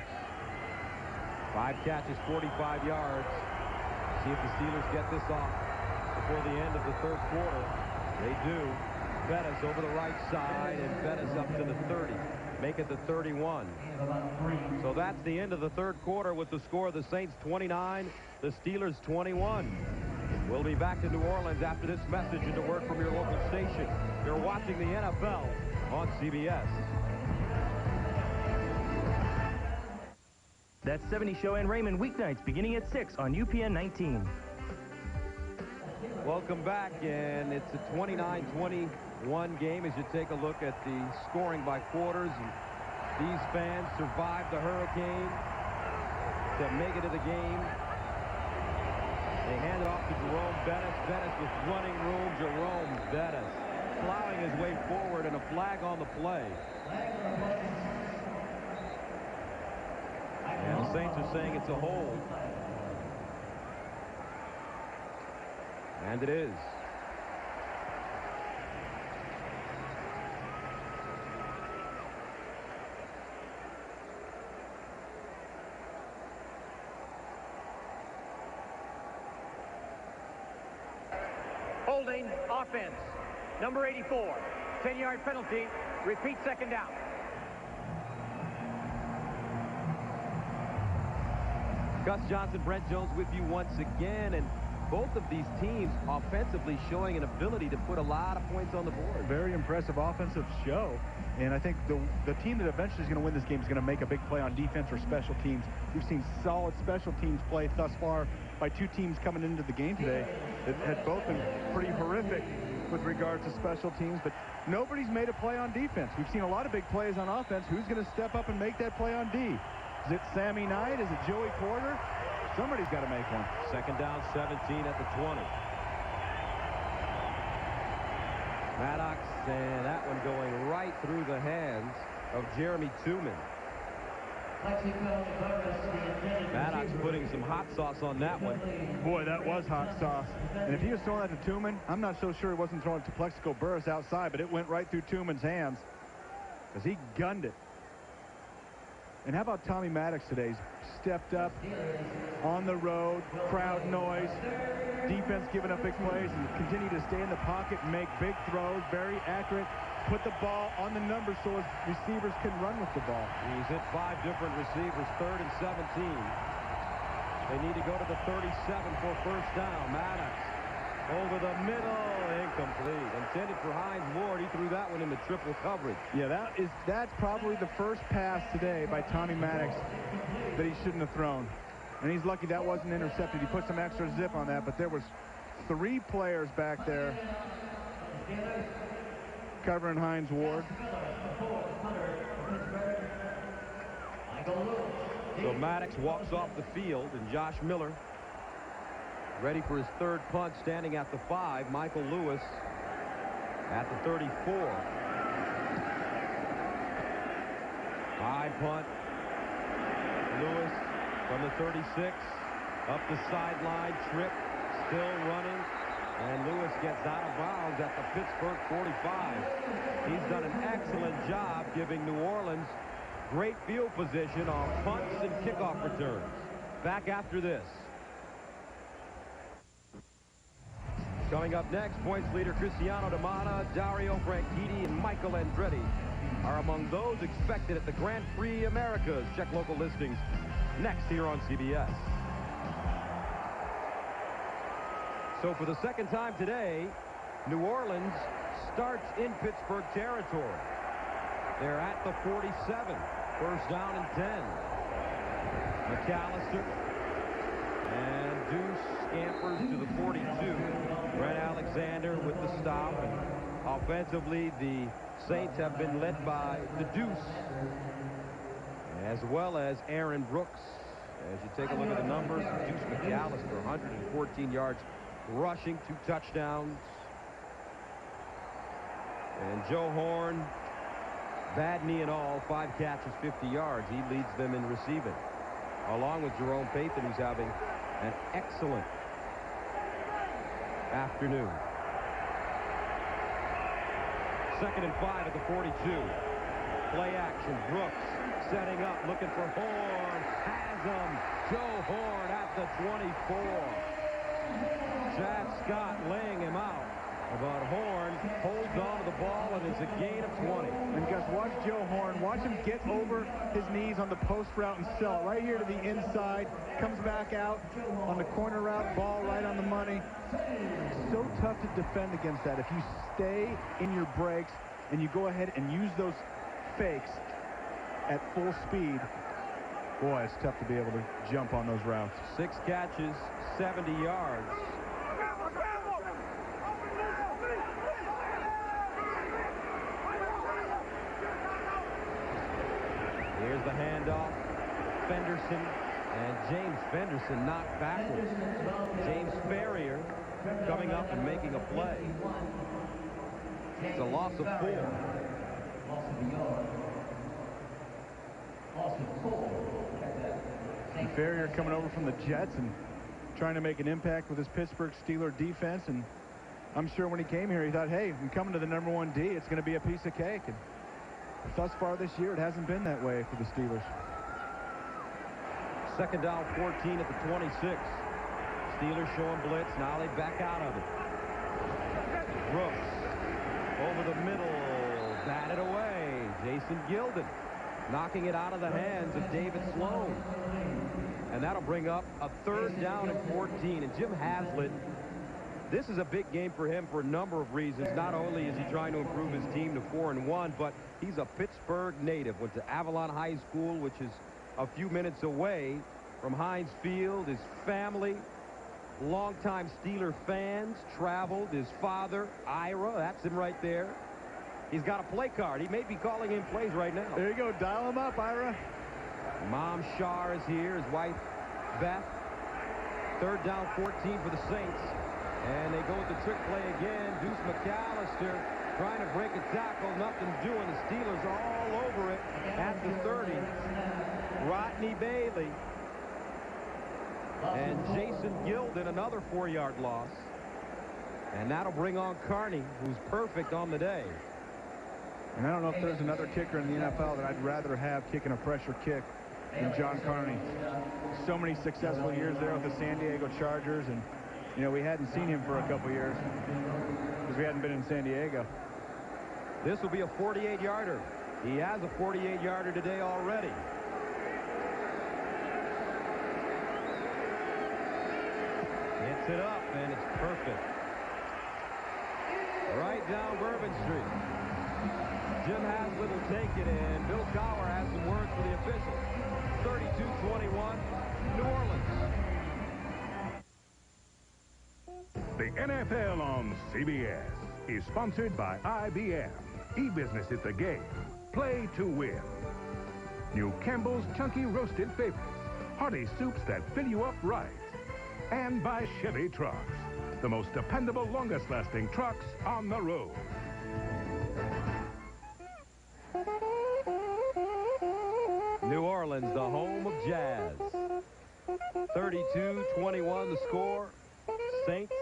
5 catches, 45 yards. See if the Steelers get this off before the end of the 3rd quarter. They do. Bettis over the right side, and Bettis up to the 30. Make it the 31. So that's the end of the 3rd quarter with the score of the Saints 29, the Steelers 21. We'll be back to New Orleans after this message and a word from your local station. You're watching the NFL on CBS. That 70 Show and Raymond weeknights beginning at 6 on UPN 19. Welcome back, and it's a 29-21 game as you take a look at the scoring by quarters. And these fans survived the hurricane to make it to the game. They hand it off to Jerome Bettis. Bettis with running room. Jerome Bettis plowing his way forward, and a flag on the play. And the Saints are saying it's a hold. And it is. Holding, offense. Number 84. 10-yard penalty. Repeat, 2nd down. Gus Johnson, Brent Jones with you once again, and both of these teams offensively showing an ability to put a lot of points on the board. Very impressive offensive show, and I think the team that eventually is going to win this game is going to make a big play on defense or special teams. We've seen solid special teams play thus far by 2 teams coming into the game today that had both been pretty horrific with regards to special teams, but nobody's made a play on defense. We've seen a lot of big plays on offense. Who's going to step up and make that play on D? Is it Sammy Knight? Is it Joey Porter? Somebody's got to make one. 2nd down, 17 at the 20. Maddox, and that one going right through the hands of Jeremy Tooman. Maddox putting some hot sauce on that one. Boy, that was hot sauce. And if he was throwing that to Tooman, I'm not so sure he wasn't throwing it to Plexico Burris outside, but it went right through Tooman's hands because he gunned it. And how about Tommy Maddox today? He's stepped up on the road, crowd noise, defense giving up big plays, and continue to stay in the pocket and make big throws, very accurate. put the ball on the numbers so his receivers can run with the ball. He's hit 5 different receivers, 3rd and 17. They need to go to the 37 for first down. Maddox over the middle, incomplete. Intended for Hines Ward. He threw that one into triple coverage. Yeah, that's probably the first pass today by Tommy Maddox that he shouldn't have thrown. And he's lucky that wasn't intercepted. He put some extra zip on that, but there was 3 players back there covering Hines Ward. So Maddox walks off the field, and Josh Miller ready for his 3rd punt, standing at the 5. Michael Lewis at the 34. High punt. Lewis from the 36 up the sideline, trip, still running, and Lewis gets out of bounds at the Pittsburgh 45. He's done an excellent job giving New Orleans great field position on punts and kickoff returns. Back after this. Coming up next, points leader Cristiano Damana, Dario Franchitti, and Michael Andretti are among those expected at the Grand Prix Americas. Check local listings next here on CBS. So for the 2nd time today, New Orleans starts in Pittsburgh territory. They're at the 47. First down and 10. McAllister and Deuce scampers to the 42. Brent Alexander with the stop. And offensively, the Saints have been led by the Deuce, as well as Aaron Brooks. As you take a look at the numbers, Deuce McAllister, 114 yards rushing, 2 touchdowns. And Joe Horn, bad knee and all, 5 catches, 50 yards. He leads them in receiving, along with Jerome Pathan, who's having an excellent afternoon. 2nd and 5 at the 42. Play action. Brooks setting up, looking for Horn. Has him. Joe Horn at the 24. Chad Scott laying him out. But Horn holds on to the ball, and it's a gain of 20. And guys, watch Joe Horn. Watch him get over his knees on the post route and sell right here to the inside. Comes back out on the corner route, ball right on the money. So tough to defend against that. If you stay in your breaks and you go ahead and use those fakes at full speed, boy, it's tough to be able to jump on those routes. 6 catches, 70 yards. Here's the handoff. Fenderson, and James Fenderson knocked backwards. James Ferrier coming up and making a play. It's a loss of 4. And Ferrier coming over from the Jets and trying to make an impact with his Pittsburgh Steelers defense. And I'm sure when he came here, he thought, hey, I'm coming to the #1 D. It's going to be a piece of cake. And thus far this year, it hasn't been that way for the Steelers. 2nd down, 14 at the 26. Steelers showing blitz. Now they back out of it. Brooks over the middle. Batted away. Jason Gilden knocking it out of the hands of David Sloan. And that'll bring up a 3rd down and 14. And Jim Haslett, this is a big game for him for a number of reasons. Not only is he trying to improve his team to 4-1, but he's a Pittsburgh native. Went to Avalon High School, which is a few minutes away from Heinz Field. His family, longtime Steeler fans, traveled. His father, Ira, that's him right there. He's got a play card. He may be calling in plays right now. There you go. Dial him up, Ira. Mom Shar is here. His wife, Beth. 3rd down, 14 for the Saints. And they go with the trick play again. Deuce McAllister trying to break a tackle. Nothing doing. The Steelers are all over it at the 30. Rodney Bailey. And Jason Gilden, another 4-yard loss. And that'll bring on Carney, who's perfect on the day. And I don't know if there's another kicker in the NFL that I'd rather have kicking a pressure kick than John Carney. So many successful years there with the San Diego Chargers, and you know, we hadn't seen him for a couple years because we hadn't been in San Diego. This will be a 48-yarder. He has a 48-yarder today already. Hits it up, and it's perfect. Right down Bourbon Street. Jim Haslett will take it, and Bill Cowher has some words for the officials. 32-21, New Orleans. The NFL on CBS is sponsored by IBM. E-business is the game. Play to win. New Campbell's Chunky Roasted Favorites. Hearty soups that fill you up right. And by Chevy Trucks. The most dependable, longest-lasting trucks on the road. New Orleans, the home of jazz. 32-21 the score. Saints.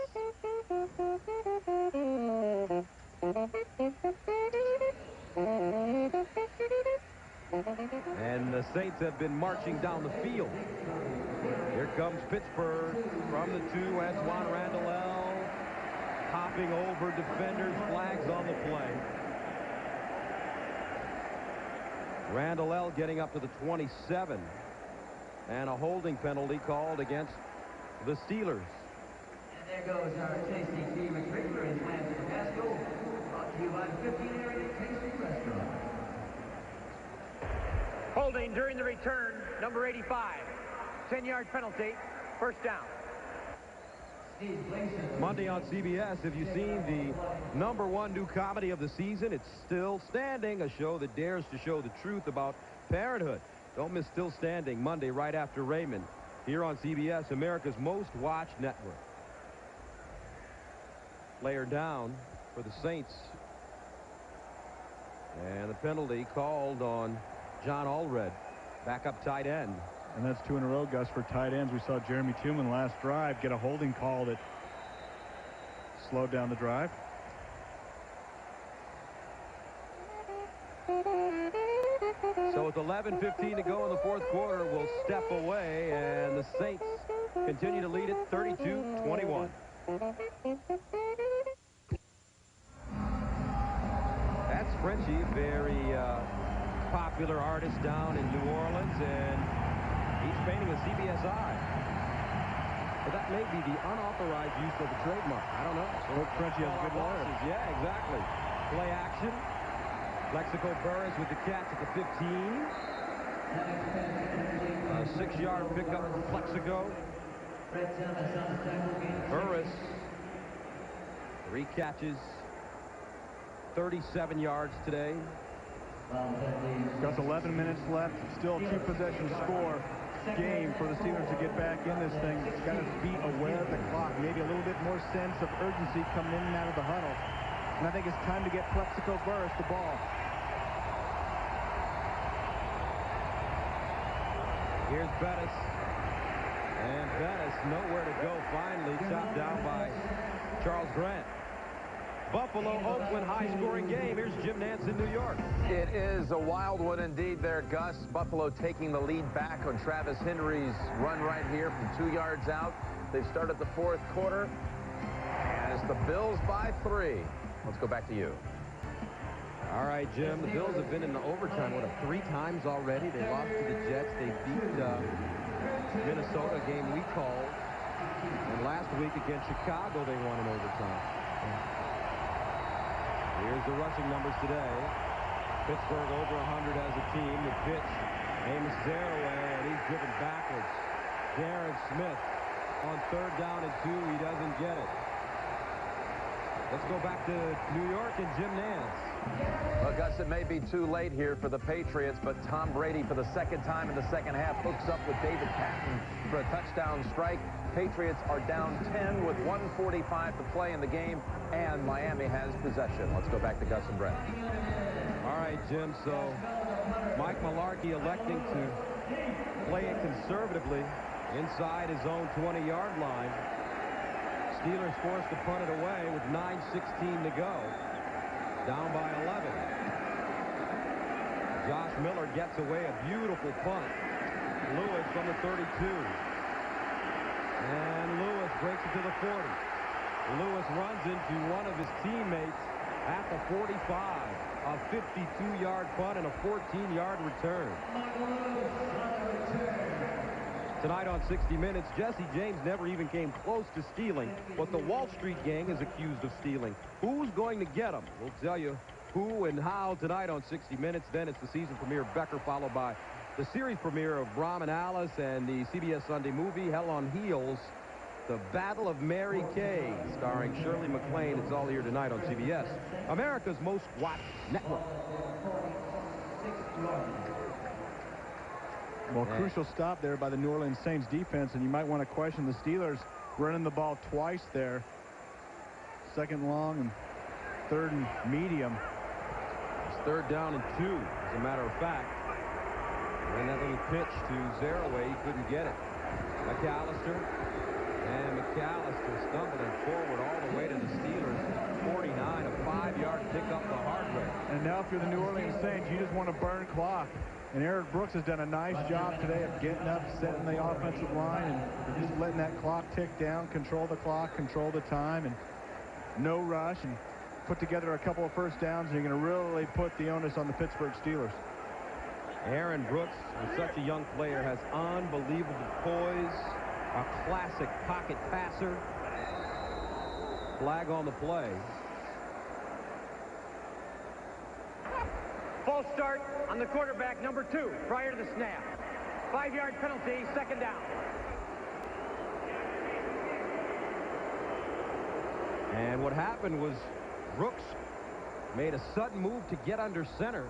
And the Saints have been marching down the field. Here comes Pittsburgh from the 2. Antoine Randall hopping over defenders, flags on the play. Randall getting up to the 27. And a holding penalty called against the Steelers. And there goes our tasty tea retriever in Plans of Tabasco. Brought to you by the 15 Area Tasty Restaurant. Holding during the return, number 85. 10-yard penalty, first down. Monday on CBS, have you seen the #1 new comedy of the season? It's Still Standing, a show that dares to show the truth about parenthood. Don't miss Still Standing, Monday right after Raymond, here on CBS, America's most watched network. Player down for the Saints. And the penalty called on John Allred, backup tight end. And that's 2 in a row, Gus, for tight ends. We saw Jeremy Tillman last drive get a holding call that slowed down the drive. So with 11:15 to go in the fourth quarter, we'll step away, and the Saints continue to lead it 32-21. That's Frenchie, very popular artist down in New Orleans, and he's painting a CBS eye. But that may be the unauthorized use of the trademark. I don't know. So Frenchie has a good lawyer. Yeah, exactly. Play action. Lexico Burris with the catch at the 15. A 6-yard pickup for Plexico. Burris, 3 catches, 37 yards today. Got 11 minutes left. Still 2-possession score game for the Steelers to get back in this thing. It's got to be aware of the clock. Maybe a little bit more sense of urgency coming in and out of the huddle. And I think it's time to get Plexico Burris the ball. Here's Bettis. And Bettis nowhere to go. Finally chopped down by Charles Grant. Buffalo, Oakland, high-scoring game. Here's Jim Nantz in New York. It is a wild one indeed there, Gus. Buffalo taking the lead back on Travis Henry's run right here from 2 yards out. They've started the fourth quarter. And it's the Bills by 3. Let's go back to you. All right, Jim. The Bills have been in the overtime, 3 times already. They lost to the Jets. They beat Minnesota, a game we called. And last week against Chicago, they won in overtime. Here's the rushing numbers today. Pittsburgh over 100 as a team. The pitch, Amos Zaraway, and he's driven backwards. Darren Smith on 3rd down and 2. He doesn't get it. Let's go back to New York and Jim Nantz. Well, Gus, it may be too late here for the Patriots, but Tom Brady, for the second time in the second half, hooks up with David Patton for a touchdown strike. Patriots are down 10 with 1:45 to play in the game, and Miami has possession. Let's go back to Gus and Brett. All right, Jim, so Mike Mularkey electing to play it conservatively inside his own 20-yard line. Steelers forced to punt it away with 9:16 to go. Down by 11. Josh Miller gets away a beautiful punt. Lewis from the 32. And Lewis breaks it to the 40. Lewis runs into one of his teammates at the 45. a 52-yard punt, and a 14-yard return. Tonight on 60 Minutes, Jesse James never even came close to stealing what the Wall Street gang is accused of stealing. Who's going to get him? We'll tell you who and how tonight on 60 Minutes. Then it's the season premiere of Becker, followed by the series premiere of Brom and Alice and the CBS Sunday movie Hell on Heels, The Battle of Mary Kay, starring Shirley MacLaine. It's all here tonight on CBS, America's most watched network. Well, crucial stop there by the New Orleans Saints defense, and you might want to question the Steelers running the ball twice there. Second long and third and medium. It's third down and 2, as a matter of fact. And that little pitch to Zaraway, he couldn't get it. McAllister. And McAllister stumbling forward all the way to the Steelers. 49, a 5-yard pickup the hard way. And now if you're the New Orleans Saints, you just want to burn clock. And Eric Brooks has done a nice job today of getting up, setting the offensive line, and just letting that clock tick down, control the clock, control the time, and no rush, and put together a couple of first downs, and you're going to really put the onus on the Pittsburgh Steelers. Aaron Brooks, with such a young player, has unbelievable poise, a classic pocket passer. Flag on the play. False start on the quarterback, number 2, prior to the snap. 5-yard penalty, second down. And what happened was Brooks made a sudden move to get under center,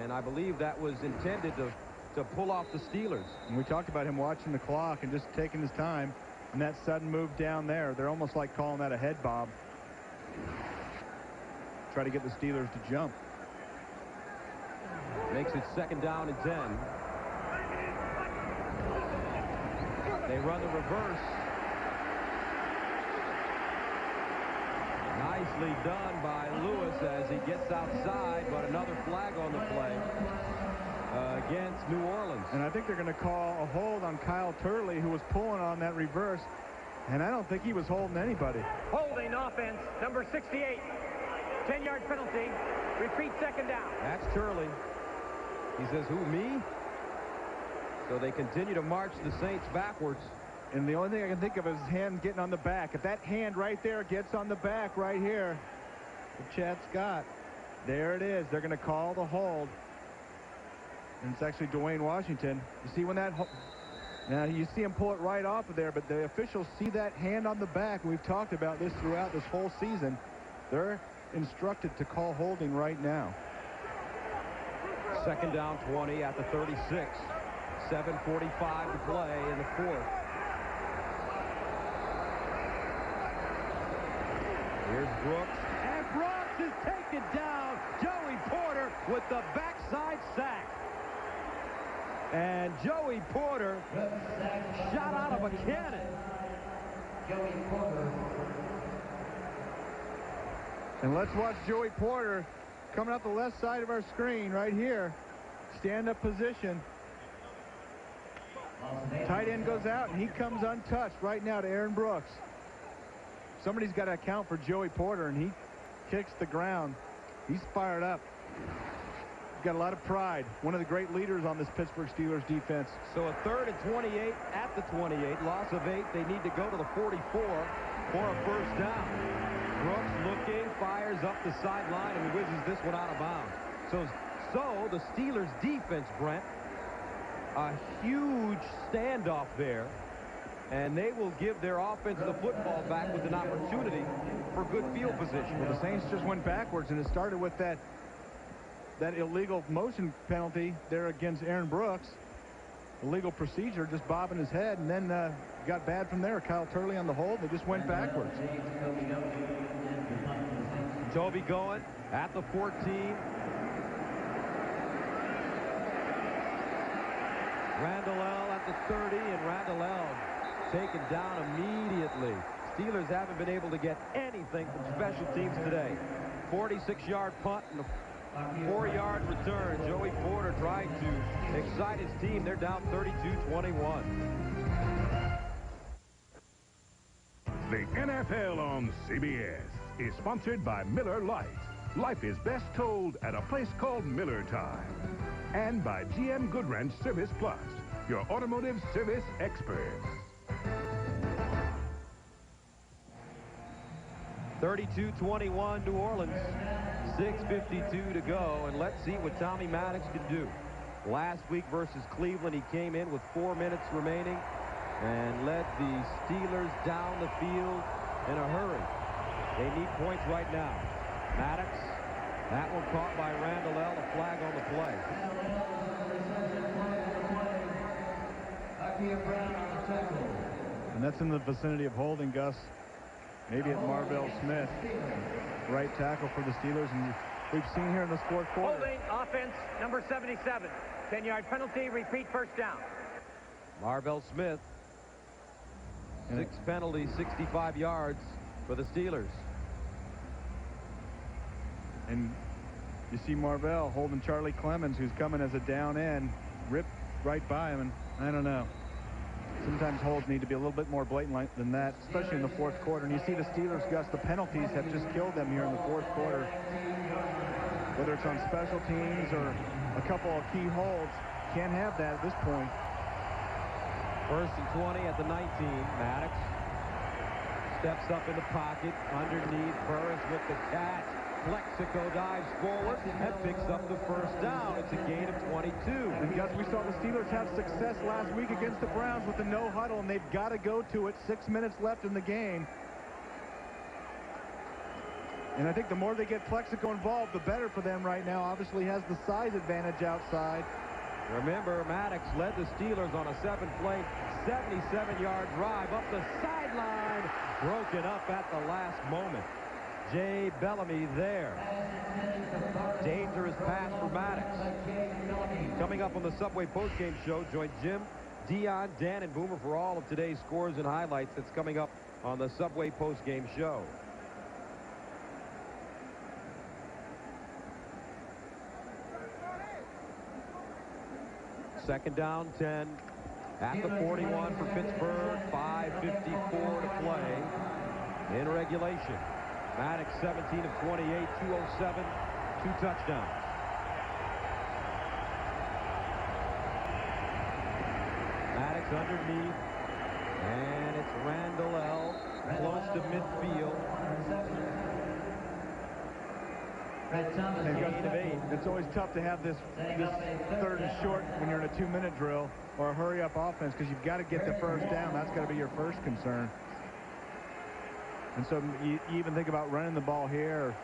and I believe that was intended to pull off the Steelers. And we talked about him watching the clock and just taking his time, and that sudden move down there, they're almost like calling that a head bob. Try to get the Steelers to jump. Makes it second down and 10. They run the reverse. Nicely done by Lewis as he gets outside, but another flag on the play against New Orleans. And I think they're going to call a hold on Kyle Turley, who was pulling on that reverse, and I don't think he was holding anybody. Holding offense, number 68. 10-yard penalty. Repeat, second down. That's Turley. He says, who, me? So they continue to march the Saints backwards. And the only thing I can think of is his hand getting on the back. If that hand right there gets on the back right here, Chad Scott, there it is. They're going to call the hold. And it's actually Dwayne Washington. You see when that... Now, you see him pull it right off of there, but the officials see that hand on the back. We've talked about this throughout this whole season. They're instructed to call holding right now. Second down 20 at the 36. 7:45 to play in the fourth. Here's Brooks. And Brooks is taken down. Joey Porter with the backside sack. And Joey Porter shot out of a cannon. Joey Porter. And let's watch Joey Porter coming up the left side of our screen right here. Stand-up position. Tight end goes out, and he comes untouched right now to Aaron Brooks. Somebody's got to account for Joey Porter, and he kicks the ground. He's fired up. He's got a lot of pride. One of the great leaders on this Pittsburgh Steelers defense. So a third and 28 at the 28. Loss of 8. They need to go to the 44 for a first down. Brooks looking, fires up the sideline, and whizzes this one out of bounds. So the Steelers defense, Brent, a huge standoff there, and they will give their offense the football back with an opportunity for good field position. Well, the Saints just went backwards, and it started with that illegal motion penalty there against Aaron Brooks. Illegal procedure, just bobbing his head, and then got bad from there. Kyle Turley on the hold. They just went backwards. Toby going at the 14. Randall L at the 30, and Randall L taken down immediately. Steelers haven't been able to get anything from special teams today. 46-yard punt and a 4-yard return. Joey Porter trying to excite his team. They're down 32-21. The NFL on CBS is sponsored by Miller Lite. Life is best told at a place called Miller Time. And by GM Goodwrench Service Plus, your automotive service experts. 32-21 New Orleans. 6:52 to go, and let's see what Tommy Maddox can do. Last week versus Cleveland, he came in with 4 minutes remaining and led the Steelers down the field in a hurry. They need points right now. Maddox, that one caught by Randall L. A flag on the play. And that's in the vicinity of holding, Gus. Maybe at Marvell Smith, right tackle for the Steelers. And we've seen here in this fourth quarter. Holding offense number 77. 10-yard penalty, repeat first down. Marvell Smith. 6 penalties, 65 yards for the Steelers. And you see Marvell holding Charlie Clemens, who's coming as a down end, ripped right by him. And I don't know. Sometimes holds need to be a little bit more blatant than that, especially in the fourth quarter. And you see the Steelers, Gus, the penalties have just killed them here in the fourth quarter. Whether it's on special teams or a couple of key holds, can't have that at this point. 1st and 20 at the 19. Maddox steps up in the pocket underneath. Burris with the catch. Plexico dives forward and picks up the first down. It's a gain of 22. And Gus, we saw the Steelers have success last week against the Browns with the no huddle, and they've got to go to it. 6 minutes left in the game. And I think the more they get Plexico involved, the better for them right now. Obviously has the size advantage outside. Remember, Maddox led the Steelers on a 7-play, 77-yard drive up the sideline, broken up at the last moment. Jay Bellamy there. Dangerous pass for Maddox. Coming up on the Subway postgame show, join Jim, Dion, Dan, and Boomer for all of today's scores and highlights that's coming up on the Subway postgame show. Second down, 10 at the 41 for Pittsburgh. 5:54 to play in regulation. Maddox 17 of 28, 207, 2 touchdowns. Maddox underneath, and it's Randall L. close to midfield. Gain of 8. It's always tough to have this 3rd and short when you're in a 2-minute drill or a hurry-up offense, because you've got to get the first down. That's got to be your first concern. And so you even think about running the ball here, or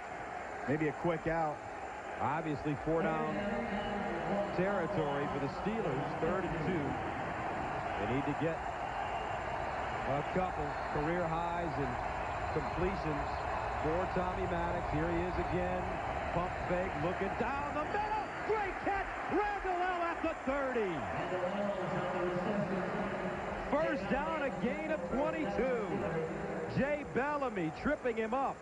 maybe a quick out. Obviously 4-down territory for the Steelers, 3rd and 2. They need to get a couple career highs in completions for Tommy Maddox. Here he is again. Pump fake, looking down the middle. Great catch. Randall L. at the 30. First down, a gain of 22. Jay Bellamy tripping him up.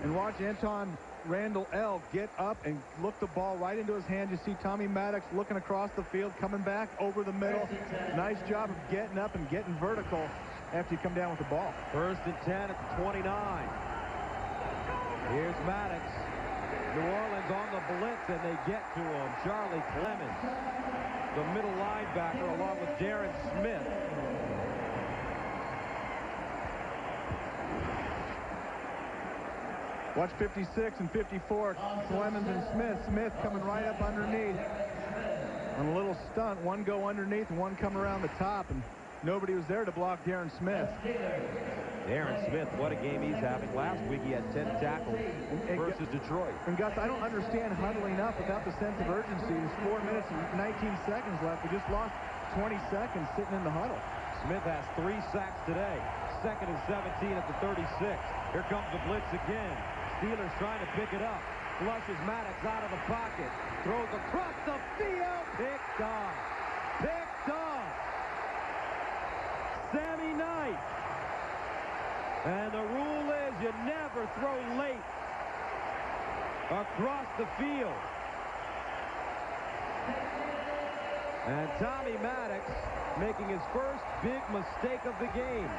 And watch Anton Randall L. get up and look the ball right into his hand. You see Tommy Maddox looking across the field, coming back over the middle. Nice job of getting up and getting vertical after you come down with the ball. 1st and 10 at the 29. Here's Maddox. New Orleans on the blitz, and they get to him. Charlie Clemens, the middle linebacker, along with Darren Smith. Watch 56 and 54, Clemens and Smith. Smith coming right up underneath on a little stunt. One go underneath and one come around the top, and nobody was there to block Darren Smith. Darren Smith, what a game he's having. Last week he had 10 tackles versus Detroit. And Gus, I don't understand huddling up without the sense of urgency. There's 4 minutes and 19 seconds left. We just lost 20 seconds sitting in the huddle. Smith has 3 sacks today. 2nd and 17 at the 36. Here comes the blitz again. Steelers trying to pick it up. Flushes Maddox out of the pocket. Throws across the field. Picked off. Picked off. Sammy Knight. And the rule is you never throw late across the field. And Tommy Maddox making his first big mistake of the game.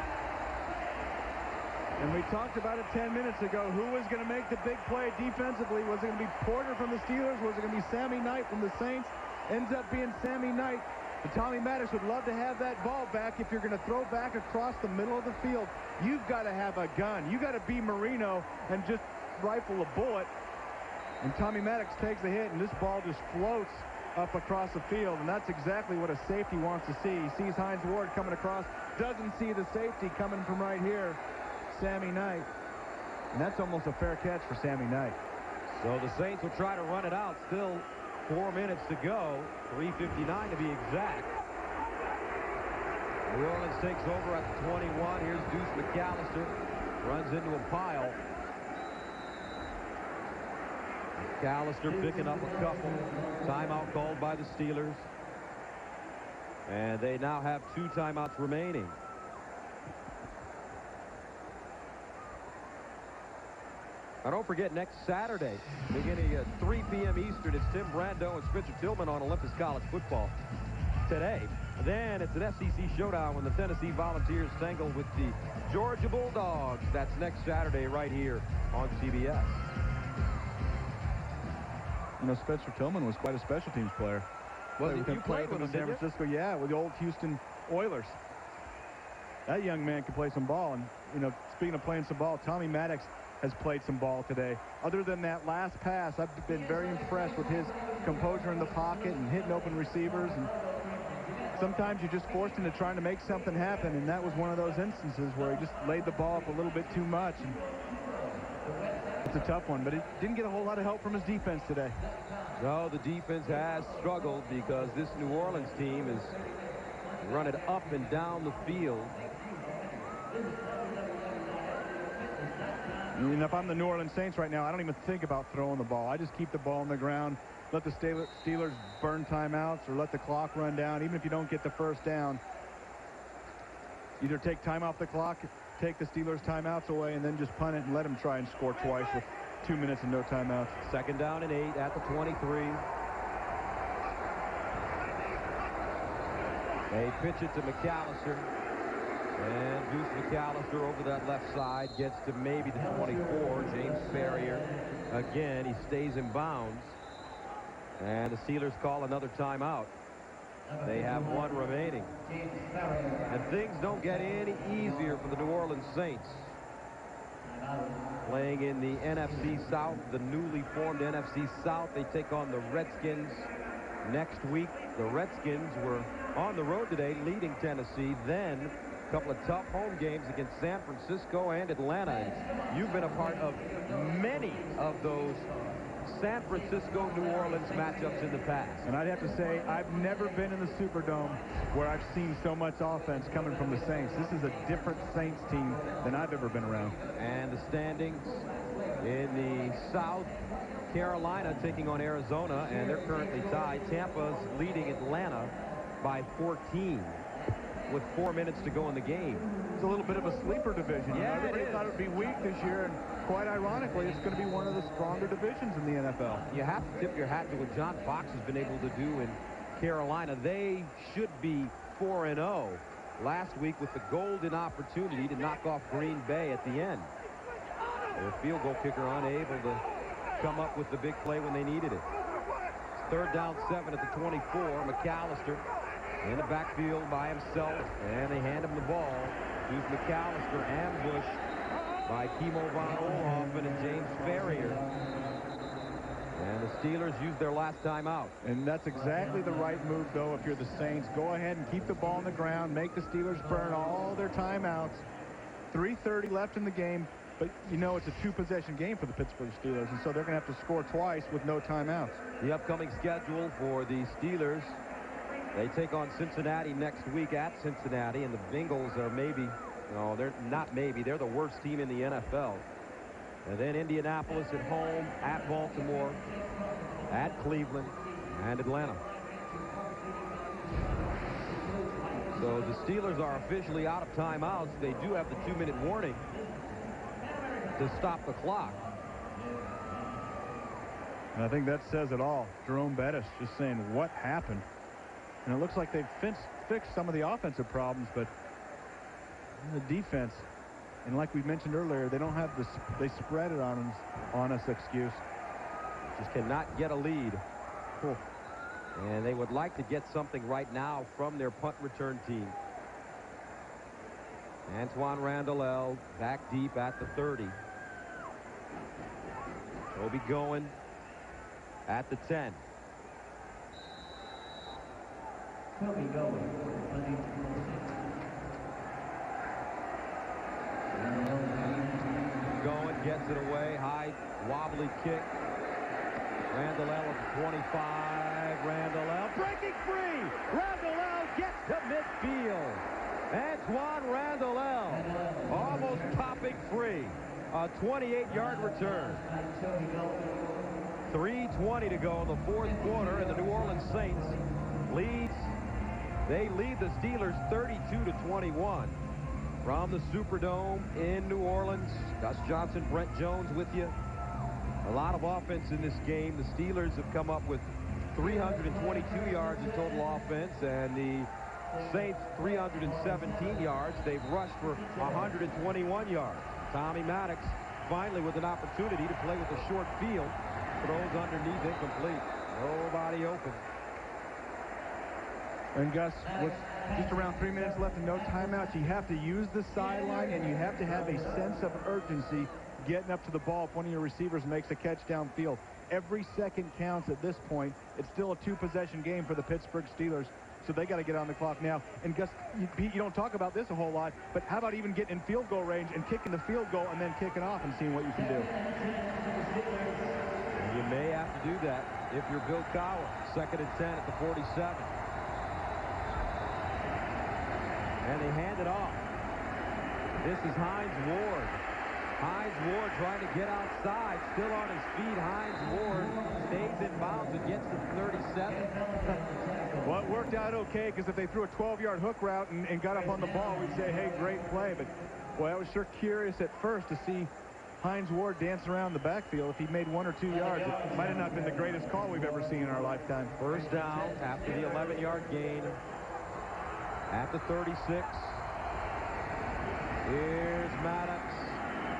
And we talked about it 10 minutes ago. Who was going to make the big play defensively? Was it going to be Porter from the Steelers? Was it going to be Sammy Knight from the Saints? Ends up being Sammy Knight. And Tommy Maddox would love to have that ball back. If you're going to throw back across the middle of the field, you've got to have a gun. You've got to be Marino and just rifle a bullet. And Tommy Maddox takes the hit, and this ball just floats up across the field, and that's exactly what a safety wants to see. He sees Hines Ward coming across, doesn't see the safety coming from right here, Sammy Knight. And that's almost a fair catch for Sammy Knight. So the Saints will try to run it out. Still 4 minutes to go, 3:59 to be exact. New Orleans takes over at the 21. Here's Deuce McAllister, runs into a pile. McAllister picking up a couple. Timeout called by the Steelers. And they now have 2 timeouts remaining. Now don't forget, next Saturday, beginning at 3 p.m. Eastern, it's Tim Brando and Spencer Tillman on Olympus College football today. Then it's an SEC showdown when the Tennessee Volunteers tangle with the Georgia Bulldogs. That's next Saturday right here on CBS. You know, Spencer Tillman was quite a special teams player. Well, you played with him, San Francisco, yeah, with the old Houston Oilers. That young man can play some ball. And, you know, speaking of playing some ball, Tommy Maddox has played some ball today. Other than that last pass, I've been very impressed with his composure in the pocket and hitting open receivers. And sometimes you're just forced into trying to make something happen, and that was one of those instances where he just laid the ball up a little bit too much. And it's a tough one, but he didn't get a whole lot of help from his defense today. No, the defense has struggled because this New Orleans team is running up and down the field. And if I'm the New Orleans Saints right now, I don't even think about throwing the ball. I just keep the ball on the ground, let the Steelers burn timeouts or let the clock run down. Even if you don't get the first down, either take time off the clock, take the Steelers timeouts away, and then just punt it and let them try and score twice with 2 minutes and no timeouts. 2nd down and 8 at the 23. They pitch it to McAllister. And Deuce McAllister over that left side gets to maybe the 24. James Ferrier, again, he stays in bounds. And the Steelers call another timeout. They have 1 remaining. And things don't get any easier for the New Orleans Saints. Playing in the NFC South, the newly formed NFC South. They take on the Redskins next week. The Redskins were on the road today, leading Tennessee. Then a couple of tough home games against San Francisco and Atlanta. And you've been a part of many of those San Francisco, New Orleans matchups in the past. And I'd have to say, I've never been in the Superdome where I've seen so much offense coming from the Saints. This is a different Saints team than I've ever been around. And the standings in the South, Carolina taking on Arizona, and they're currently tied. Tampa's leading Atlanta by 14 with 4 minutes to go in the game. It's a little bit of a sleeper division. Yeah, everybody thought it would be weak this year, and quite ironically, it's going to be one of the stronger divisions in the NFL. You have to tip your hat to what John Fox has been able to do in Carolina. They should be 4-0 last week with the golden opportunity to knock off Green Bay at the end. Their field goal kicker unable to come up with the big play when they needed it. It's 3rd down 7 at the 24. McAllister in the backfield by himself, and they hand him the ball. Here's McAllister ambushed by Kimo von Oelhoffen and James Ferrier. And the Steelers use their last timeout. And that's exactly the right move, though, if you're the Saints. Go ahead and keep the ball on the ground, make the Steelers burn all their timeouts. 3:30 left in the game, but you know it's a 2-possession game for the Pittsburgh Steelers, and so they're going to have to score twice with no timeouts. The upcoming schedule for the Steelers, they take on Cincinnati next week at Cincinnati, and the Bengals are maybe, no, they're not maybe, they're the worst team in the NFL. And then Indianapolis at home, at Baltimore, at Cleveland, and Atlanta. So the Steelers are officially out of timeouts. They do have the 2-minute warning to stop the clock. And I think that says it all. Jerome Bettis just saying, what happened? And it looks like they've fixed some of the offensive problems, but the defense And like we mentioned earlier, they don't have this, they spread it on us excuse. Just cannot get a lead. Cool. And they would like to get something right now from their punt return team. Antoine Randall back deep at the 30. Toby going at the 10. Toby going. Going, gets it away. High, wobbly kick. Randall at the 25. Randall breaking free. Randall gets to midfield. Antoine Randall almost popping free. A 28-yard return. 3:20 to go in the fourth quarter, and the New Orleans Saints leads. They lead the Steelers 32-21 from the Superdome in New Orleans. Gus Johnson, Brent Jones with you. A lot of offense in this game. The Steelers have come up with 322 yards in total offense, and the Saints 317 yards. They've rushed for 121 yards. Tommy Maddox finally with an opportunity to play with a short field. Throws underneath, incomplete. Nobody open. And Gus, with just around 3 minutes left and no timeouts, you have to use the sideline, and you have to have a sense of urgency getting up to the ball if one of your receivers makes a catch downfield. Every second counts at this point. It's still a two-possession game for the Pittsburgh Steelers, so they got to get on the clock now. And Gus, you don't talk about this a whole lot, but how about even getting in field goal range and kicking the field goal and then kicking off and seeing what you can do? You may have to do that if you're Bill Cowher. 2nd and 10 at the 47. And they hand it off. This is Hines Ward. Hines Ward trying to get outside, still on his feet. Hines Ward stays in bounds and gets to the 37. Well, it worked out okay, because if they threw a 12-yard hook route and got up on the ball, we'd say, hey, great play. But, boy, I was sure curious at first to see Hines Ward dance around the backfield. If he made 1 or 2 yards, it might have not been the greatest call we've ever seen in our lifetime. First down after the 11-yard gain at the 36. Here's Maddox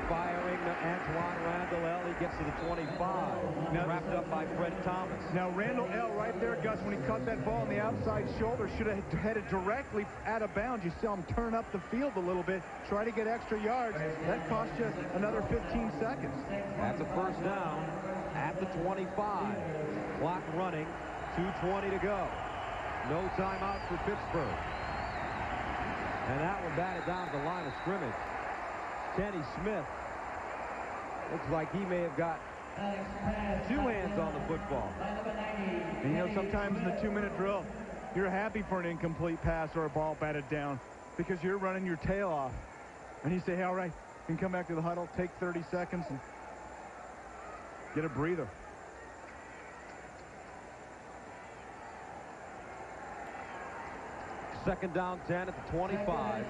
firing to Antoine Randall. He gets to the 25. Now wrapped up by Fred Thomas. Now Randall right there, Gus, when he caught that ball on the outside shoulder, should have headed directly out of bounds. You saw him turn up the field a little bit, try to get extra yards. That cost you another 15 seconds. That's a first down at the 25. Clock running, 2:20 to go. No timeout for Pittsburgh. And that one batted down to the line of scrimmage. Kenny Smith looks like he may have got 2 hands on the football. And you know, sometimes in the 2-minute drill, you're happy for an incomplete pass or a ball batted down because you're running your tail off. And you say, hey, all right, you can come back to the huddle, take 30 seconds, and get a breather. Second down 10 at the 25.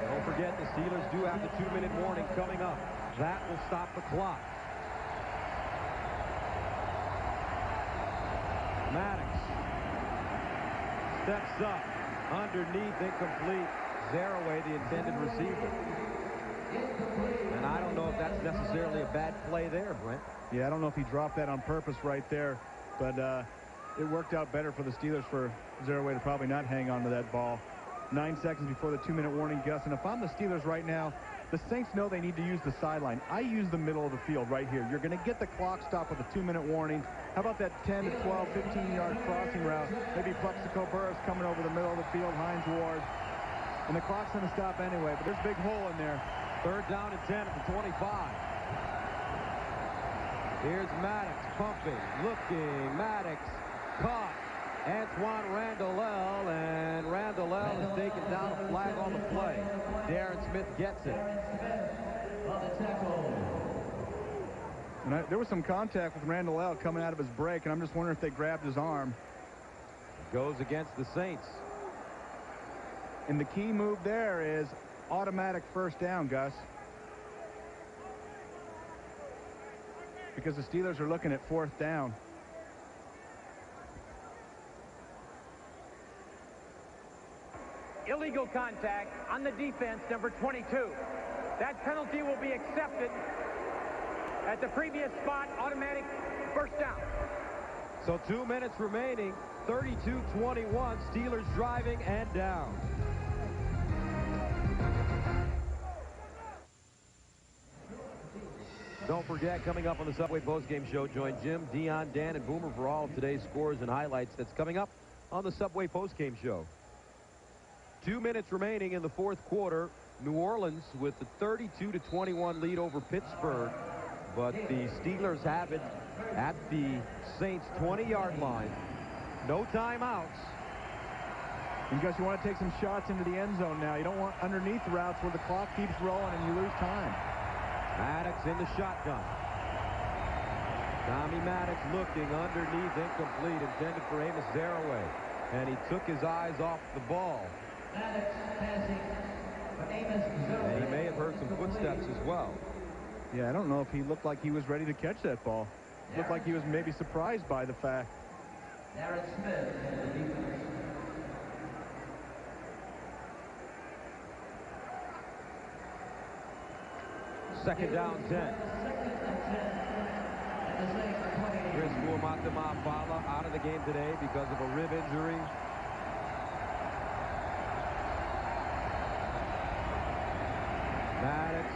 Don't forget the Steelers do have the 2-minute warning coming up. That will stop the clock. Maddox steps up underneath, incomplete. Zaraway, the intended receiver. And I don't know if that's necessarily a bad play there, Brent. Yeah, I don't know if he dropped that on purpose right there, but it worked out better for the Steelers for Zaraway to probably not hang on to that ball. 9 seconds before the 2-minute warning, Gus. And if I'm the Steelers right now, the Saints know they need to use the sideline. I use the middle of the field right here. You're going to get the clock stop with a 2-minute warning. How about that 10 to 12, 15-yard crossing route? Maybe Plexico Burris coming over the middle of the field, Hines Ward. And the clock's going to stop anyway, but there's a big hole in there. Third down and 10 at the 25. Here's Maddox pumping, looking. Maddox caught. Antoine Randall, and Randall has taken down a flag on the play. Darren Smith gets it. And there was some contact with Randall coming out of his break, and I'm just wondering if they grabbed his arm. Goes against the Saints. And the key move there is automatic first down, Gus. Because the Steelers are looking at 4th down. illegal contact on the defense, number 22. That penalty will be accepted at the previous spot, automatic first down. So 2 minutes remaining, 32-21, Steelers driving and down. Don't forget, coming up on the Subway postgame show, join Jim, Dion, Dan, and Boomer for all of today's scores and highlights. That's coming up on the Subway postgame show. 2 minutes remaining in the fourth quarter. New Orleans with the 32-21 lead over Pittsburgh. But the Steelers have it at the Saints' 20-yard line. No timeouts. And Gus, you want to take some shots into the end zone now. You don't want underneath routes where the clock keeps rolling and you lose time. Maddox in the shotgun. Tommy Maddox looking underneath, incomplete, intended for Amos Zaraway. And he took his eyes off the ball. Maddox passing for Amos Zaraway. And he may have heard some footsteps as well. Yeah, I don't know if he looked like he was ready to catch that ball. Looked like he was maybe surprised by the fact. Darren Smith in the defense. Second down 10. Chris Muamatama-Fala out of the game today because of a rib injury. Maddox.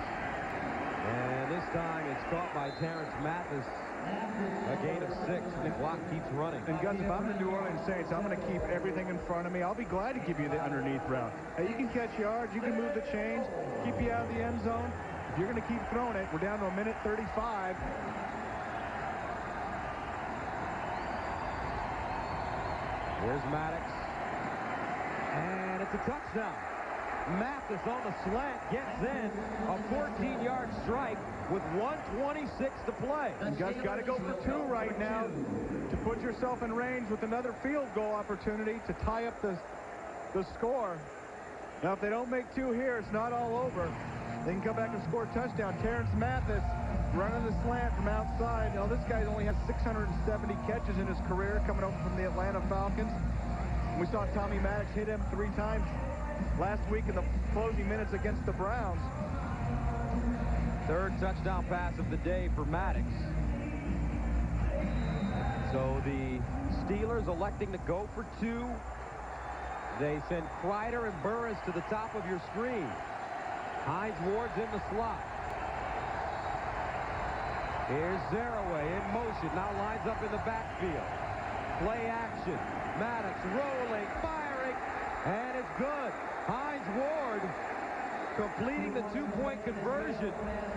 And this time it's caught by Terrence Mathis. A gain of 6. The clock keeps running. And Gus, if I'm the New Orleans Saints, I'm going to keep everything in front of me. I'll be glad to give you the underneath route. Hey, you can catch yards. You can move the chains. Keep you out of the end zone. If you're going to keep throwing it, we're down to a minute 35. Here's Maddox. And it's a touchdown. Mathis on the slant gets in. A 14-yard strike with 1:26 to play. You guys got to go for 2 right now to put yourself in range with another field goal opportunity to tie up the score. Now, if they don't make 2 here, it's not all over. They can come back and score a touchdown. Terrence Mathis running the slant from outside. Now, this guy only has 670 catches in his career coming over from the Atlanta Falcons. We saw Tommy Maddox hit him 3 times last week in the closing minutes against the Browns. Third touchdown pass of the day for Maddox. So the Steelers electing to go for 2. They send Kreider and Burris to the top of your screen. Hines Ward's in the slot. Here's Zaraway in motion. Now lines up in the backfield. Play action. Maddox rolling, firing, and it's good. Hines Ward completing the 2-point conversion.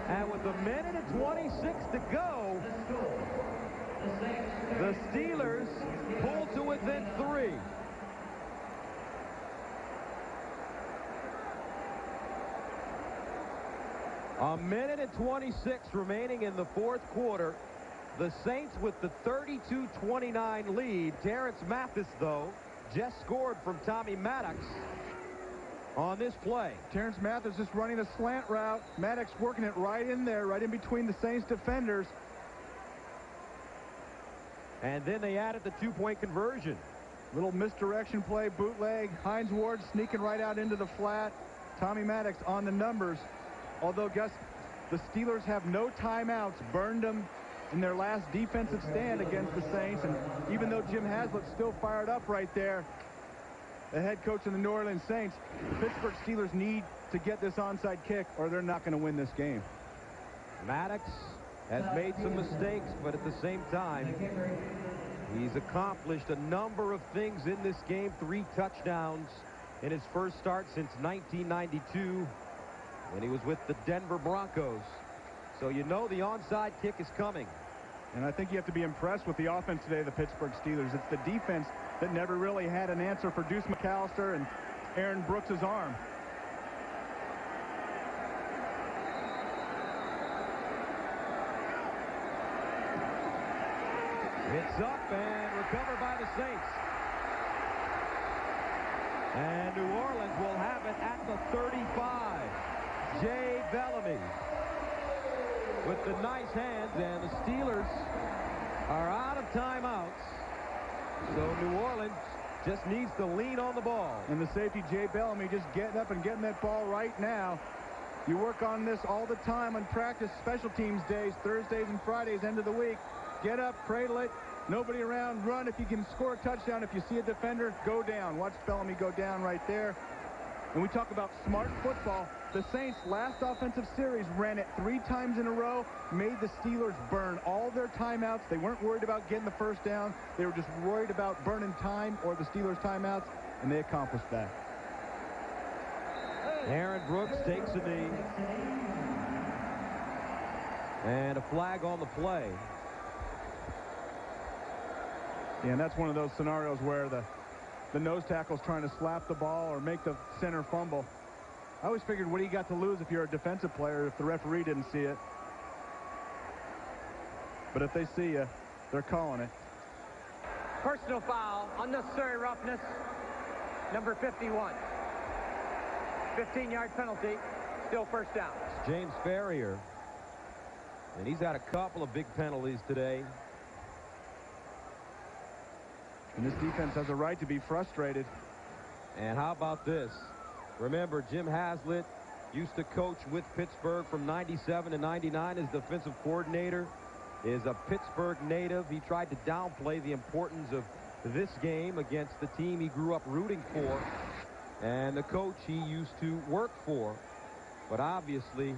And with 1:26 to go, the Steelers pull to within 3. A 1:26 remaining in the fourth quarter. The Saints with the 32-29 lead. Terrence Mathis, though, just scored from Tommy Maddox on this play. Terrence Mathis just running a slant route. Maddox working it right in there, right in between the Saints defenders. And then they added the 2-point conversion. Little misdirection play, bootleg. Hines Ward sneaking right out into the flat. Tommy Maddox on the numbers. Although, Gus, the Steelers have no timeouts, burned them in their last defensive stand against the Saints. And even though Jim Haslett's still fired up right there, the head coach of the New Orleans Saints, the Pittsburgh Steelers need to get this onside kick or they're not going to win this game. Maddox has made some mistakes, but at the same time, he's accomplished a number of things in this game. 3 touchdowns in his first start since 1992. When he was with the Denver Broncos. So you know the onside kick is coming. And I think you have to be impressed with the offense today of the Pittsburgh Steelers. It's the defense that never really had an answer for Deuce McAllister and Aaron Brooks' arm. It's up and recovered by the Saints. And New Orleans will have it at the 35. Jay Bellamy with the nice hands, and the Steelers are out of timeouts. So New Orleans Just needs to lean on the ball. And the safety, Jay Bellamy, just getting up and getting that ball right now. You work on this all the time on practice, special teams days, Thursdays and Fridays, end of the week. Get up, cradle it, nobody around, run. If you can score a touchdown, if you see a defender, go down. Watch Bellamy go down right there. When we talk about smart football, the Saints' last offensive series ran it 3 times in a row, made the Steelers burn all their timeouts. They weren't worried about getting the first down. They were just worried about burning time or the Steelers' timeouts, and they accomplished that. Aaron Brooks takes a knee. And a flag on the play. Yeah, and that's one of those scenarios where the nose tackle's trying to slap the ball or make the center fumble. I always figured, what do you got to lose if you're a defensive player if the referee didn't see it? But if they see you, they're calling it. Personal foul, unnecessary roughness, number 51. 15-yard penalty, still first down. It's James Ferrier. And he's had a couple of big penalties today. And this defense has a right to be frustrated. And how about this? Remember, Jim Haslett used to coach with Pittsburgh from 97 to 99 as defensive coordinator. Is a Pittsburgh native. He tried to downplay the importance of this game against the team he grew up rooting for and the coach he used to work for. But obviously,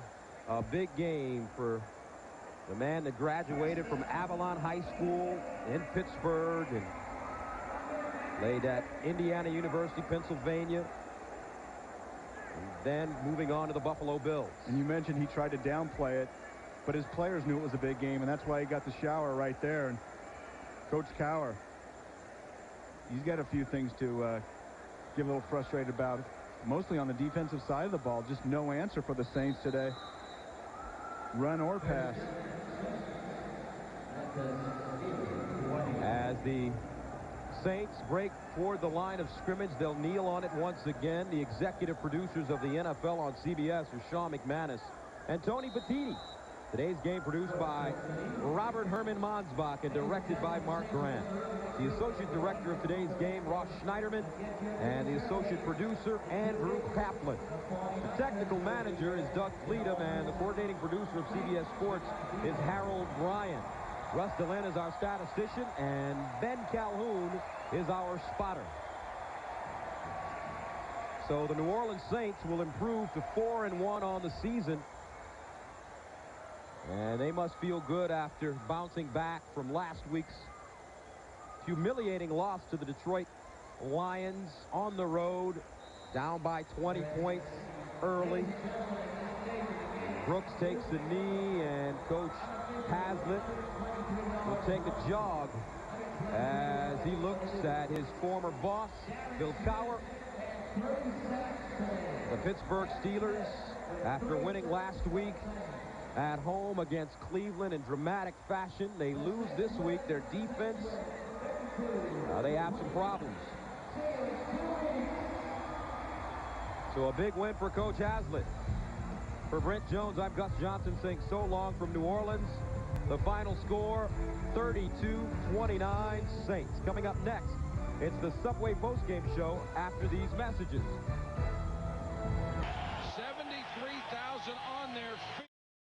a big game for the man that graduated from Avalon High School in Pittsburgh and played at Indiana University, Pennsylvania, and then moving on to the Buffalo Bills. And you mentioned he tried to downplay it, but his players knew it was a big game, and that's why he got the shower right there. And Coach Cower, he's got a few things to get a little frustrated about, mostly on the defensive side of the ball. Just no answer for the Saints today, run or pass. As the Saints break toward the line of scrimmage, they'll kneel on it once again. The executive producers of the NFL on CBS are Sean McManus and Tony Bettini. Today's game produced by Robert Herman Monsbach and directed by Mark Grant. The associate director of today's game, Ross Schneiderman, and the associate producer, Andrew Kaplan. The technical manager is Doug Fleetum, and the coordinating producer of CBS Sports is Harold Ryan. Russ Delenn is our statistician, and Ben Calhoun is our spotter. So the New Orleans Saints will improve to 4-1 on the season. And they must feel good after bouncing back from last week's humiliating loss to the Detroit Lions on the road, down by 20 points early. Brooks takes the knee, and Coach Haslett will take a jog as he looks at his former boss, Bill Cowher. The Pittsburgh Steelers, after winning last week at home against Cleveland in dramatic fashion, they lose this week. Their defense, they have some problems. So a big win for Coach Haslett. For Brent Jones, I'm Gus Johnson saying so long from New Orleans. The final score, 32-29 Saints. Coming up next, it's the Subway postgame show after these messages. 73,000 on their feet.